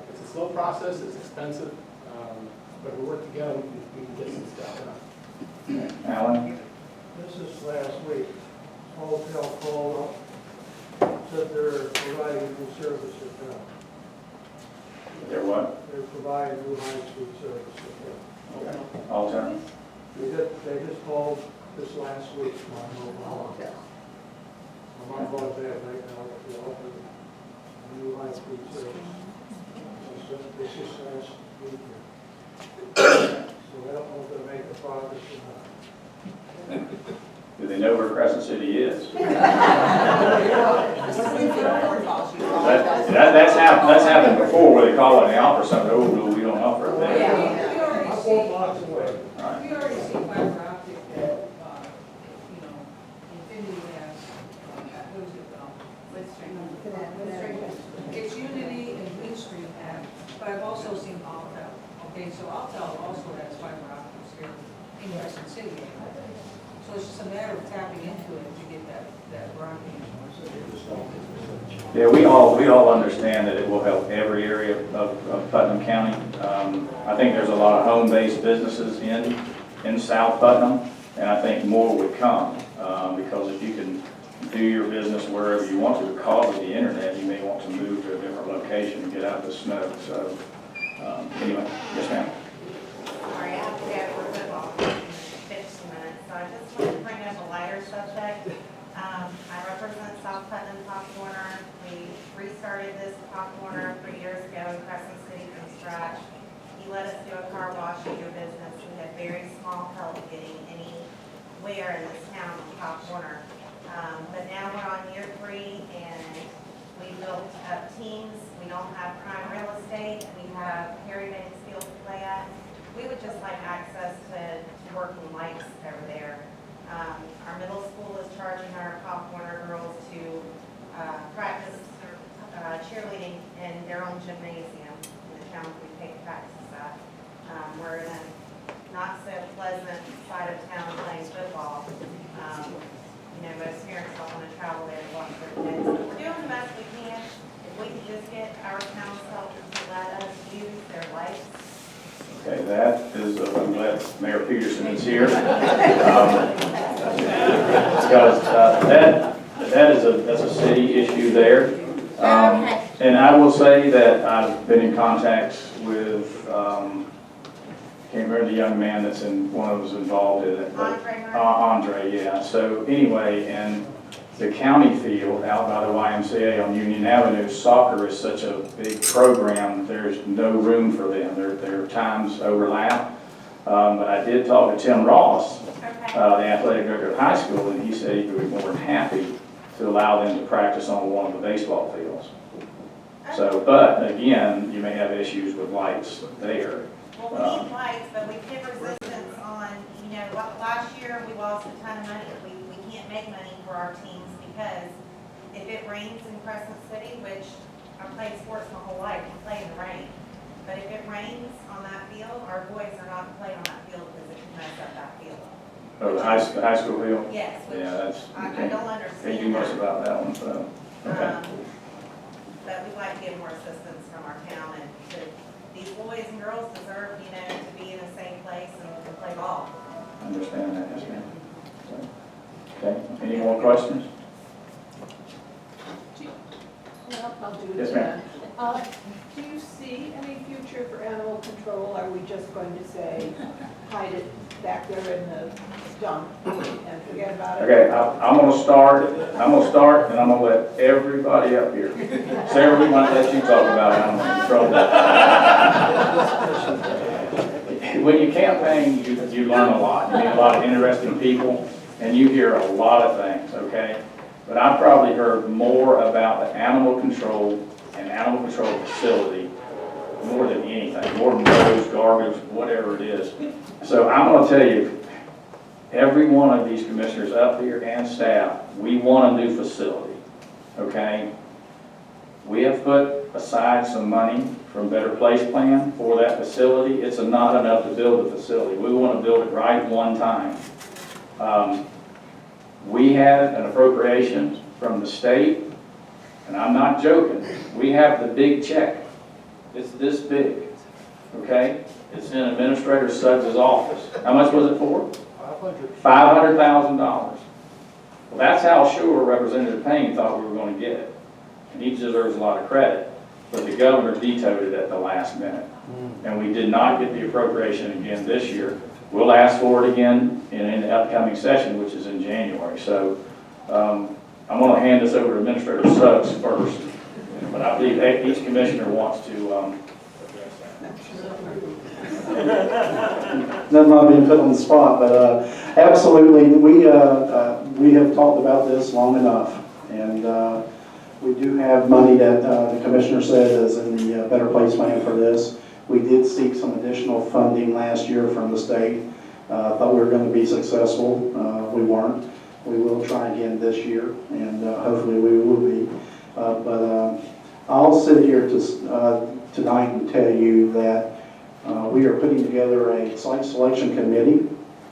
S3: it's a slow process, it's expensive, but if we work together, we can get some stuff done.
S1: Alan?
S14: This is last week. Hotel called up, said they're providing new services now.
S1: They're what?
S14: They're providing new high-speed services now.
S1: All time?
S14: They just called this last week. I'm on board there right now, with the open new high speed service. This is last week. So I don't know if they'll make the progress or not.
S1: Do they know where Crescent City is? That's happened before, where they call it out for something, oh, no, we don't offer it there.
S14: I'm 4 blocks away.
S6: We already see fiber optic that, Infinity has, what is it, Windstream. It's Unity and Windstream have, but I've also seen Altel. Okay, so Altel also has fiber optics here in Crescent City. So it's just a matter of tapping into it to get that broadband.
S1: Yeah, we all understand that it will help every area of Putnam County. I think there's a lot of home-based businesses in South Putnam, and I think more would come, because if you can do your business wherever you want to because of the internet, you may want to move to a different location and get out of the snow. So, anyway, yes ma'am.
S18: Sorry, I have to go for football in 15 minutes, so I just wanted to bring up a lighter subject. I represent South Putnam Pop Warner. We restarted this Pop Warner 3 years ago in Crescent City from scratch. He let us do a car wash at your business. We had very small help getting anywhere in this town with Pop Warner. But now we're on year 3 and we built up teams. We don't have prime real estate. We have Harry Banks Field to play at. We would just like access to working lights over there. Our middle school is charging our Pop Warner girls to practice cheerleading in their own gymnasium in the town we take practice at. We're in a not so pleasant side of town playing football. Most parents don't want to travel there to watch their kids. But we're doing the best we can. If we can just get our town's help to let us use their lights.
S1: Okay, that is, I'm glad Mayor Peterson is here. Because that's a city issue there. And I will say that I've been in contact with, can't remember the young man that's one of us involved in it. Andre, yeah. So anyway, and the county field out by the YMCA on Union Avenue, soccer is such a big program, there's no room for them. Their times overlap. But I did talk to Tim Ross, the athletic director of high school, and he said he would be more than happy to allow them to practice on one of the baseball fields. So, but again, you may have issues with lights there.
S18: Well, we need lights, but we get resistance on, last year we lost a ton of money. We can't make money for our teams because if it rains in Crescent City, which I've played sports my whole life, we play in the rain. But if it rains on that field, our boys are not to play on that field because it can mess up that field.
S1: Oh, the high school field?
S18: Yes, which
S1: yeah,
S18: I don't understand.
S1: Can't do much about that one, so, okay.
S18: But we'd like to get more assistance from our town, and these boys and girls deserve, to be in the same place and play ball.
S1: I understand that, yes ma'am. So, okay, any more questions?
S16: Well, I'll do it
S1: Yes,
S16: again.
S1: ma'am.
S16: Do you see any future for animal control? Are we just going to say, hide it back there in the dump and forget about it?
S1: Okay, I'm gonna start, and I'm gonna let everybody up here. Sarah, we might let you talk about animal control. When you campaign, you learn a lot. You meet a lot of interesting people, and you hear a lot of things, okay? But I've probably heard more about the animal control and animal control facility more than anything, more than those garbage, whatever it is. So I'm gonna tell you, every one of these commissioners up here and staff, we want a new facility, okay? We have put aside some money from Better Place Plan for that facility. It's not enough to build the facility. We want to build it right one time. We had an appropriation from the state, and I'm not joking. We have the big check. It's this big, okay? It's in Administrator Suggs' office. How much was it for? $500,000. Well, that's how sure Representative Payne thought we were going to get it. And he deserves a lot of credit. But the governor vetoed it at the last minute. And we did not get the appropriation again this year. we'll ask for it again in the upcoming session, which is in January. So I'm going to hand this over to Administrator Suggs first, but I believe each commissioner wants to address that.
S9: None of being put on the spot, but absolutely, we have talked about this long enough, and we do have money that the commissioner said is in the Better Place plan for this. We did seek some additional funding last year from the state. Thought we were going to be successful. We weren't. We will try again this year, and hopefully we will be. But I'll sit here tonight and tell you that we are putting together a site selection committee,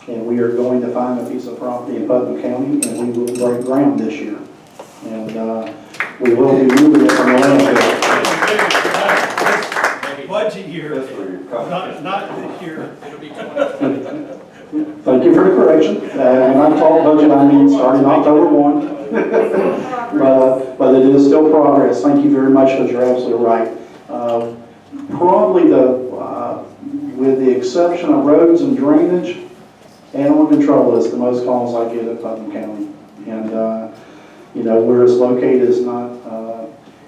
S9: and we are going to find a piece of property in Putnam County, and we will break ground this year. And we will be moving it from the landfill.
S10: Budget year, not this year. It'll be 2020.
S9: Thank you for the correction. And I'm talking budget, I mean starting October 1. But it is still progress. Thank you very much, because you're absolutely right. Probably with the exception of roads and drainage, animal control is the most calls I get at Putnam County. And where it's located is not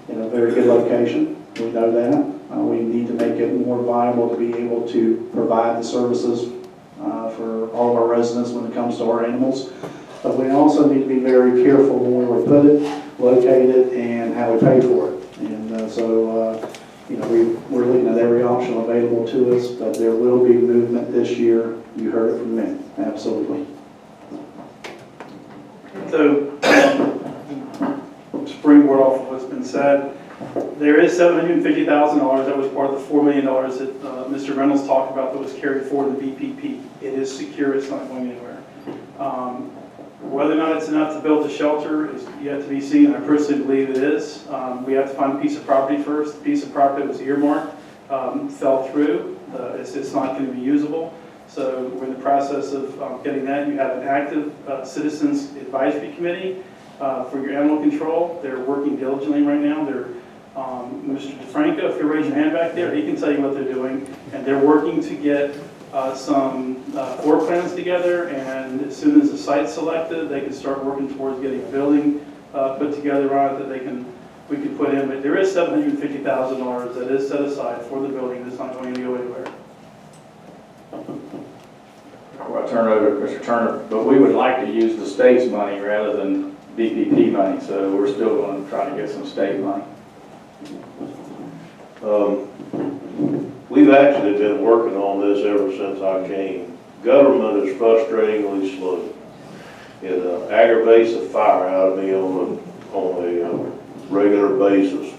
S9: in a very good location. We know that. We need to make it more viable to be able to provide the services for all of our residents when it comes to our animals. But we also need to be very careful when we put it, locate it, and how we pay for it. And we're looking at every option available to us, but there will be movement this year. You heard it from me. Absolutely.
S10: So, springboard off of what's been said, there is $750,000 that was part of the $4 million that Mr. Reynolds talked about that was carried forward in the BPP. It is secure, it's not going anywhere. Whether or not it's enough to build a shelter is yet to be seen, and I personally believe it is. We have to find a piece of property first. The piece of property that was earmarked fell through. It's not going to be usable. So we're in the process of getting that. You have an active Citizens Advisory Committee for your animal control. They're working diligently right now. Mr. DeFranco, if you raise your hand back there, he can tell you what they're doing. And they're working to get some floor plans together, and as soon as the site's selected, they can start working towards getting a building put together on it that we can put in. But there is $750,000 that is set aside for the building that's not going to go anywhere.
S1: Well, I'll turn it over to Mr. Turner, but we would like to use the state's money rather than BPP money, so we're still going to try to get some state money.
S12: We've actually been working on this ever since I came. Government is frustratingly slow. It aggravates the fire out of me on a regular basis.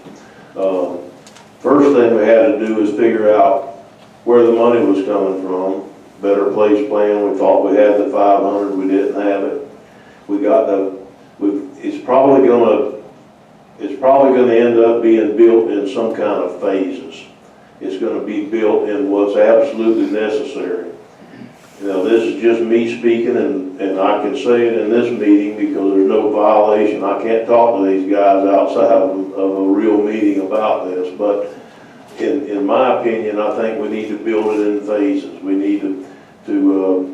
S12: First thing we had to do is figure out where the money was coming from. Better Place plan, we thought we had the 500, we didn't have it. It's probably gonna end up being built in some kind of phases. It's going to be built in what's absolutely necessary. This is just me speaking, and I can say it in this meeting because there's no violation. I can't talk to these guys outside of a real meeting about this, but in my opinion, I think we need to build it in phases. We need to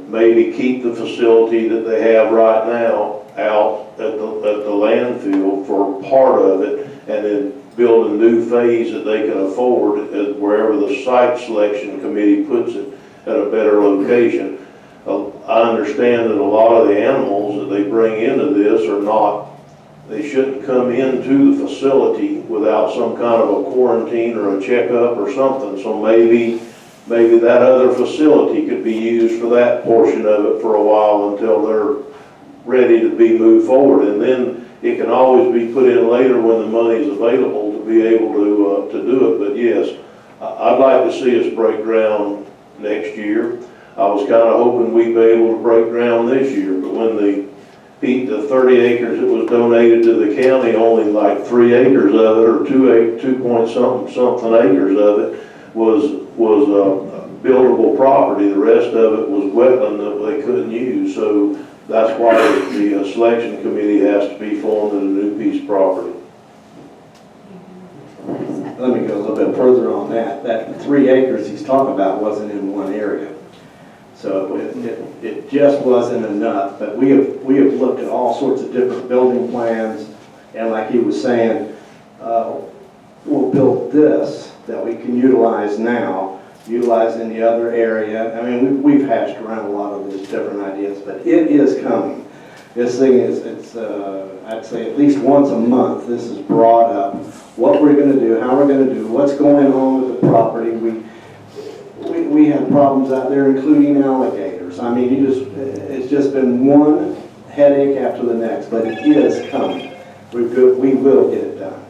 S12: maybe keep the facility that they have right now out at the landfill for part of it, and then build a new phase that they can afford wherever the site selection committee puts it at a better location. I understand that a lot of the animals that they bring into this they shouldn't come into the facility without some kind of a quarantine or a checkup or something. So maybe that other facility could be used for that portion of it for a while until they're ready to be moved forward. And then it can always be put in later when the money is available to be able to do it. But yes, I'd like to see us break ground next year. I was kind of hoping we'd be able to break ground this year, but when the 30 acres that was donated to the county, only like 3 acres of it, or 2 point something acres of it was buildable property. The rest of it was wetland that they couldn't use. So that's why the selection committee has to be formed in a new piece of property.
S13: Let me go a little bit further on that. That 3 acres he's talking about wasn't in one area. So it just wasn't enough, but we have looked at all sorts of different building plans, and like he was saying, we'll build this that we can utilize now, utilize in the other area. I mean, we've hashed around a lot of these different ideas, but it is coming. This thing is, I'd say at least once a month, this is brought up, what we're gonna do, how we're gonna do, what's going on with the property. We had problems out there, including alligators. I mean, it's just been one headache after the next, but it is coming. We will get it done.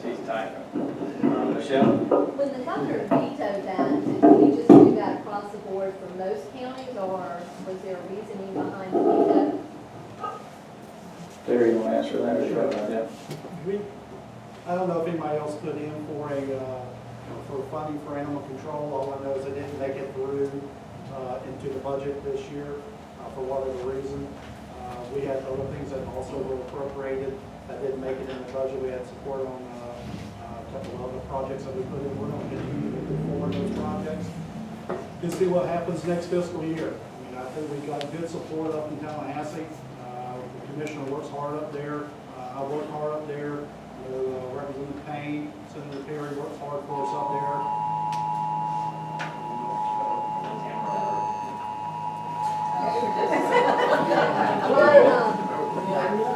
S1: She's tight. Michelle?
S7: When the governor vetoed that, did he just do that across the board for most counties, or was there a reasoning behind the veto?
S1: Terry, you want to answer that, or you have an idea?
S15: I don't know if anybody else put in for for funding for animal control. All I know is they didn't make it through into the budget this year for whatever reason. We had other things that also were appropriated that didn't make it in the budget. We had support on a couple of other projects that we put in. We're going to continue to move forward those projects and see what happens next fiscal year. I mean, I think we've got good support up in Tallahassee. The commissioner works hard up there. I work hard up there. Representative Payne, Senator Perry works hard for us up there.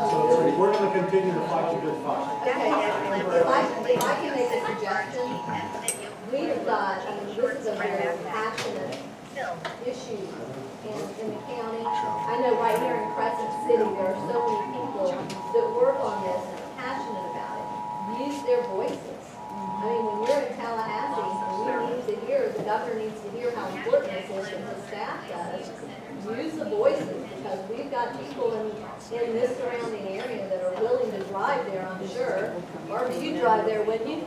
S15: So we're going to continue to fight the good fight.
S7: Okay, if I can make a suggestion, we've got, this is a very passionate issue in the county. I know right here in Crescent City, there are so many people that work on this and are passionate about it. Use their voices. I mean, when you're in Tallahassee, we need to hear, the governor needs to hear how important this is, and the staff does. Use the voices, because we've got people in this surrounding area that are willing to drive there, I'm sure. Or you drive there, wouldn't you?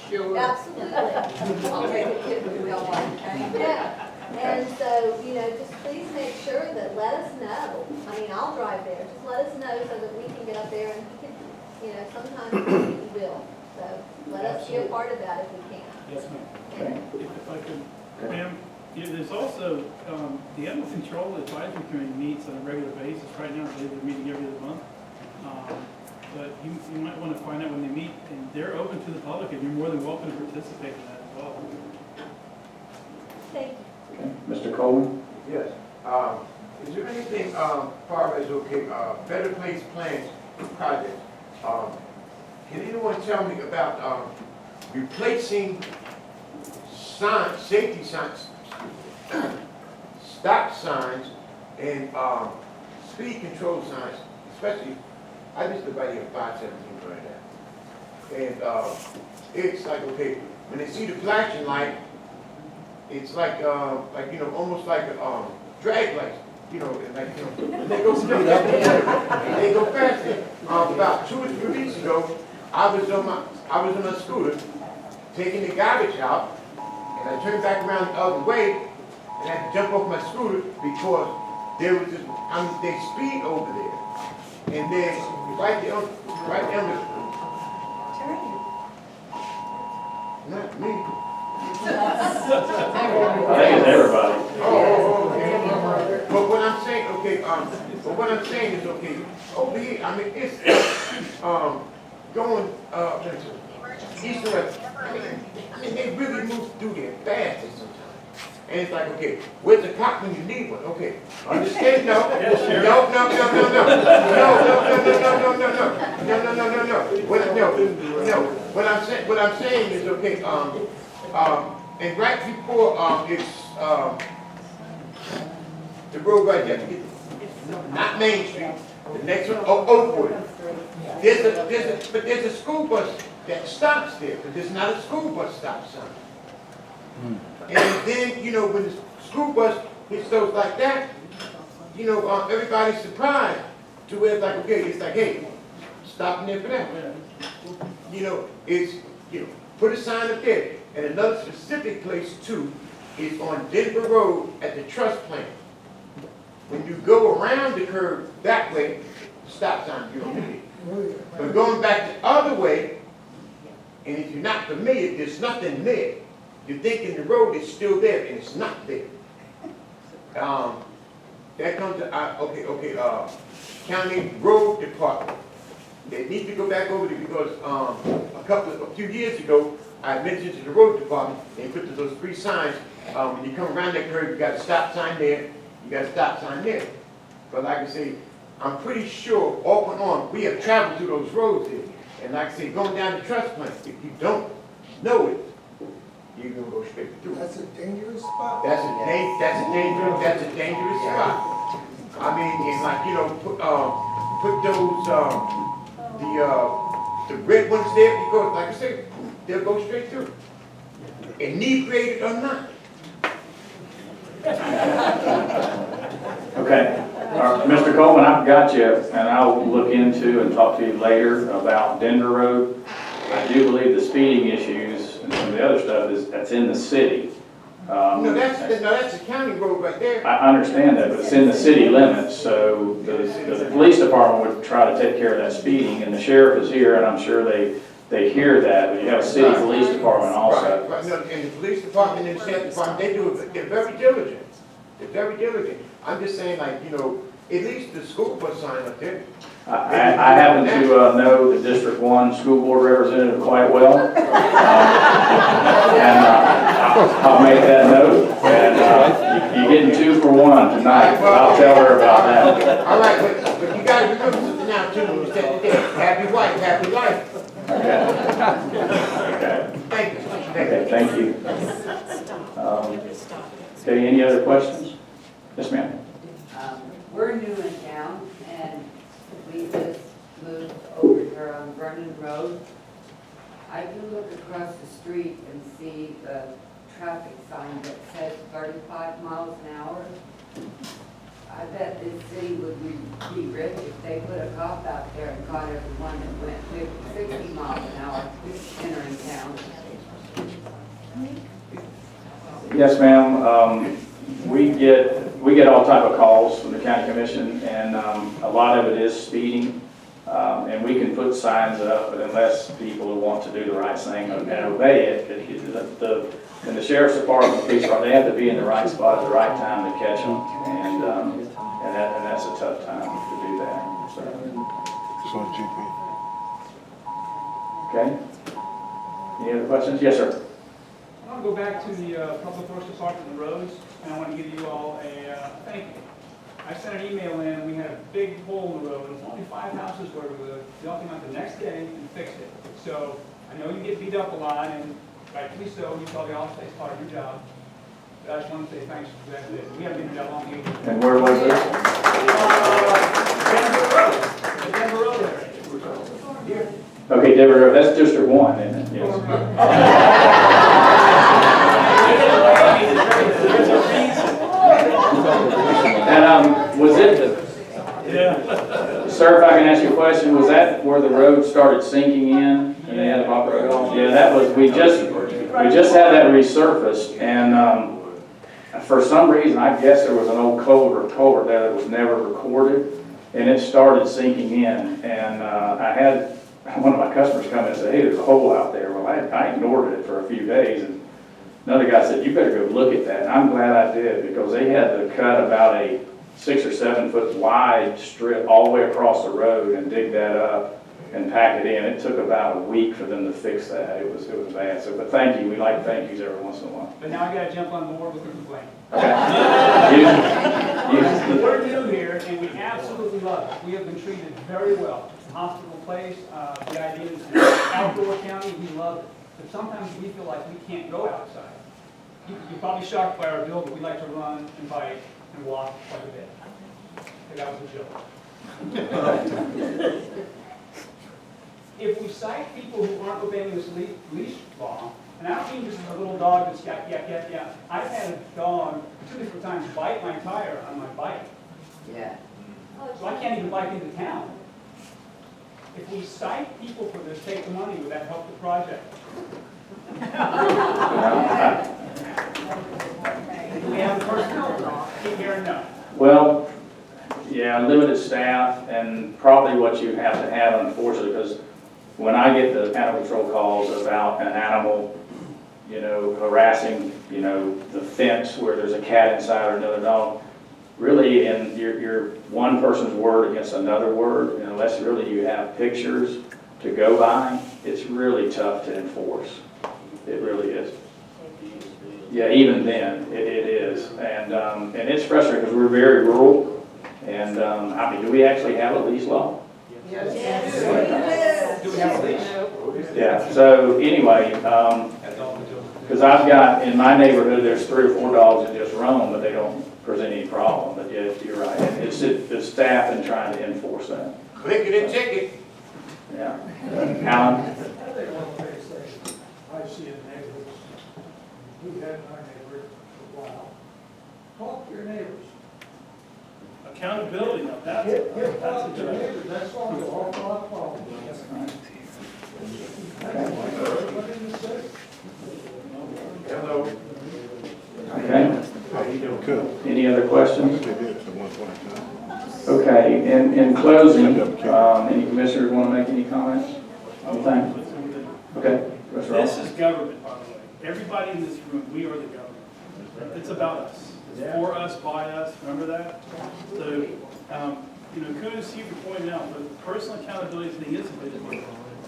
S7: Sure. Absolutely. I'll take a kid with a real life, okay? Yeah. And so, just please make sure that let us know. I mean, I'll drive there. Just let us know so that we can get up there and, sometimes we will. So let us be a part of that if we can.
S10: Yes, ma'am. If I could, ma'am, there's also, the Animal Control Advisory Committee meets on a regular basis. Right now, they're meeting every other month. But you might want to find out when they meet, and they're open to the public, and you're more than welcome to participate in that as well.
S7: Thank you.
S1: Okay. Mr. Coleman?
S19: Yes. Is there anything, far as, Better Place Plans project? Can anyone tell me about replacing signs, safety signs, stop signs, and speed control signs, especially, I just live right here at 517 right now. And it's like, when they see the flashing light, it's like almost like a drag light, and they go speed up, they go faster. About 2 or 3 weeks ago, I was on my scooter, taking the garbage out, and I turned back around the other way, and I had to jump off my scooter because there was this, they speed over there, and then right there, not me.
S1: I think it's everybody.
S19: Okay. But what I'm saying, is over here, it's going east and west. I mean, they really move through there fast sometimes. And it's like, where's the cop when you need one? Understand? No. What I'm saying is, and right before, it's, the road right there, not Main Street, the next one, Oakwood. There's a school bus that stops there, but there's not a school bus stop sign. And then, when the school bus hits those like that, everybody's surprised to where it's like, hey, stop there for that. Put a sign up there. And another specific place too is on Denver Road at the trust plant. When you go around the curve that way, stop sign, you don't need it. But going back the other way, And if you're not familiar, there's nothing there. You're thinking the road is still there, and it's not there. That comes to, county road department. They need to go back over there because, a few years ago, I mentioned to the road department, they put those 3 signs, when you come around that curve, you got a stop sign there, you got a stop sign there. But like I say, I'm pretty sure, off and on, we have traveled through those roads here. And like I say, going down the trust plant, if you don't know it, you're gonna go straight through.
S14: That's a dangerous spot.
S19: That's a dangerous spot. I mean, and like, you know, put those, the red ones there, because like I said, they'll go straight through. Inebriated or not.
S1: Okay. Mr. Coleman, I've got you, and I'll look into and talk to you later about Denver Road. I do believe the speeding issues and some of the other stuff that's in the city.
S19: No, that's the county road right there.
S1: I understand that, but it's in the city limits, so the police department would try to take care of that speeding, and the sheriff is here, and I'm sure they hear that, but you have a city police department also.
S19: Right. No, and the police department and the sheriff department, they're very diligent. They're very diligent. I'm just saying, like, you know, at least the school bus sign up there.
S1: I happen to know the District 1 school board representative quite well. And I'll make that note. And you're getting 2 for 1 tonight, but I'll tell her about that.
S19: All right, but you gotta remember something now too, when you set the day. Happy wife, happy life.
S1: Okay.
S19: Thank you.
S1: Okay, thank you. Okay, any other questions? Yes, ma'am.
S20: We're new in town, and we just moved over here on Vernon Road. I do look across the street and see the traffic sign that says 35 miles an hour. I bet this city would be rich if they put a cop out there and caught everyone that went 60 miles an hour entering town.
S1: Yes, ma'am. We get all type of calls from the county commission, and a lot of it is speeding. And we can put signs up, but unless people want to do the right thing and obey it, and the sheriff's department, the police department, they have to be in the right spot at the right time to catch them, and that's a tough time to do that. So. Okay. Any other questions? Yes, sir.
S21: I want to go back to the Public Works Department and the roads, and I want to give you all a thank you. I sent an email in, we had a big hole in the road, it's only 5 houses where we were dumping out the next day and fixed it. So I know you get beat up a lot, and rightfully so, you probably all say it's part of your job. But I just want to say thanks for that. We haven't been here that long either.
S1: And where was this?
S21: Denver Road, the Denver Road area. Here.
S1: Okay, Denver Road, that's District 1, isn't it? Yes. And was it, sir, if I can ask you a question, was that where the road started sinking in and they had to operate it off? Yeah, that was, we just had that resurfaced, and for some reason, I guess there was an old culvert there that was never recorded, and it started sinking in, and I had one of my customers come in and say, hey, there's a hole out there. Well, I ignored it for a few days, and another guy said, you better go look at that. And I'm glad I did, because they had to cut about a 6 or 7 foot wide strip all the way across the road and dig that up and pack it in. It took about a week for them to fix that. It was bad. So, but thank you. We like thank yous every once in a while.
S21: But now I got to jump on board with the complaint.
S1: Okay.
S21: We're new here, and we absolutely love it. We have been treated very well. It's a hospitable place. The idea is an outdoor county. We love it. But sometimes we feel like we can't go outside. You're probably shocked by our bill, but we like to run and bike and walk quite a bit. So that was a joke. If we cite people who aren't obeying this leash law, and I don't mean just a little dog that's yak. I've had a dog 2 different times bite my tire on my bike.
S20: Yeah.
S21: So I can't even bike into town. If we cite people for this, take the money, would that help the project? We have the personnel, keep hearing no.
S1: Well, yeah, limited staff, and probably what you have to have, unfortunately, because when I get the animal control calls about an animal, harassing, the fence where there's a cat inside or another dog, really, and you're one person's word against another word, and unless really you have pictures to go by, it's really tough to enforce. It really is. Yeah, even then, it is. And it's frustrating because we're very rural. And, do we actually have a leash law?
S6: Yes.
S3: Do we have a leash?
S1: Yeah, so anyway, because I've got, in my neighborhood, there's 3 or 4 dogs that just roam, but they don't present any problem. But yeah, you're right. It's the staff and trying to enforce that.
S19: Click it and check it.
S1: Yeah. Alan?
S14: I think one thing to say, I see in neighborhoods, we've had in our neighborhood for a while, talk to your neighbors.
S21: Accountability, now that's
S14: Get
S21: a
S14: talk to
S21: good
S14: your
S21: idea.
S14: neighbors, that's all, the awful lot of problems. What in the city?
S19: Hello.
S1: Okay.
S19: How you doing? Good.
S1: Any other questions? Okay, in closing, any commissioners want to make any comments? Anything? Okay. Mr. Ross?
S21: This is government, by the way. Everybody in this room, we are the government. It's about us. It's for us, by us, remember that? So, kudos to you for pointing out, but personal accountability thing is a big deal.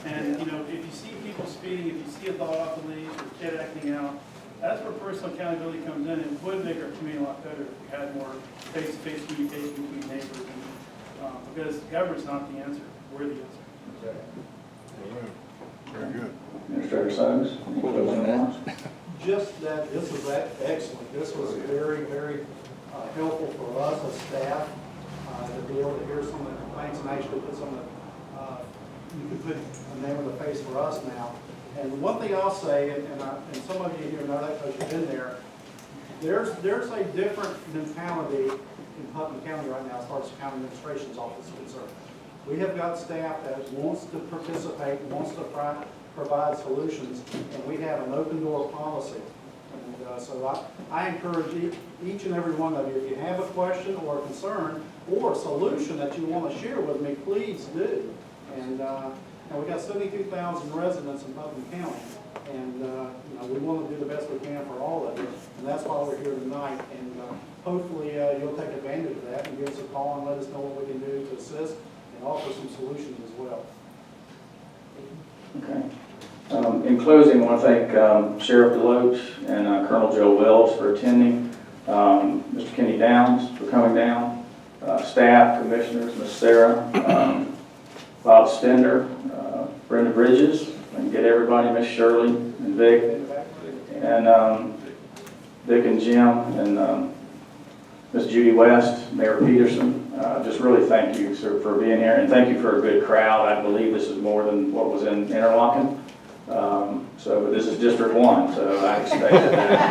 S21: And, if you see people speeding, if you see a dog off the leash or a kid acting out, that's where personal accountability comes in, and it would make our community a lot better if we had more face-to-face communication between neighbors, and, because government's not the answer, we're the answer.
S15: Very good.
S1: Administrator Suggs? any closing remarks?
S15: Just that, this was excellent. This was very, very helpful for us as staff to be able to hear some of the complaints and actually put some of the, you could put a name on the face for us now. And one thing I'll say, and some of you here know that because you've been there, there's a different mentality in Putnam County right now as far as the county administration's office is concerned. We have got staff that wants to participate, wants to provide solutions, and we have an open door policy. And so I encourage each and every one of you, if you have a question or a concern or a solution that you want to share with me, please do. And we've got 72,000 residents in Putnam County, and we want to do the best we can for all of you, and that's why we're here tonight. And hopefully you'll take advantage of that and give us a call and let us know what we can do to assist and offer some solutions as well.
S1: Okay. In closing, I want to thank Sheriff Deloach and Colonel Joe Wells for attending, Mr. Kenny Downs for coming down, staff, commissioners, Ms. Sarah, Bob Stender, Brenda Bridges, and get everybody, Miss Shirley and Vic, and Vic and Jim, and Miss Judy West, Mayor Peterson. Just really thank you, sir, for being here, and thank you for a good crowd. I believe this is more than what was in Interlochen. But this is District 1, so I expected that.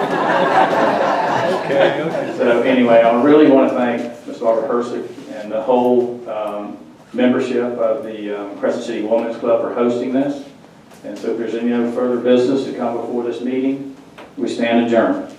S1: Okay. So anyway, I really want to thank Ms. Barbara Hersick and the whole membership of the Crescent City Women's Club for hosting this. And so if there's any other further business to come before this meeting, we stand adjourned.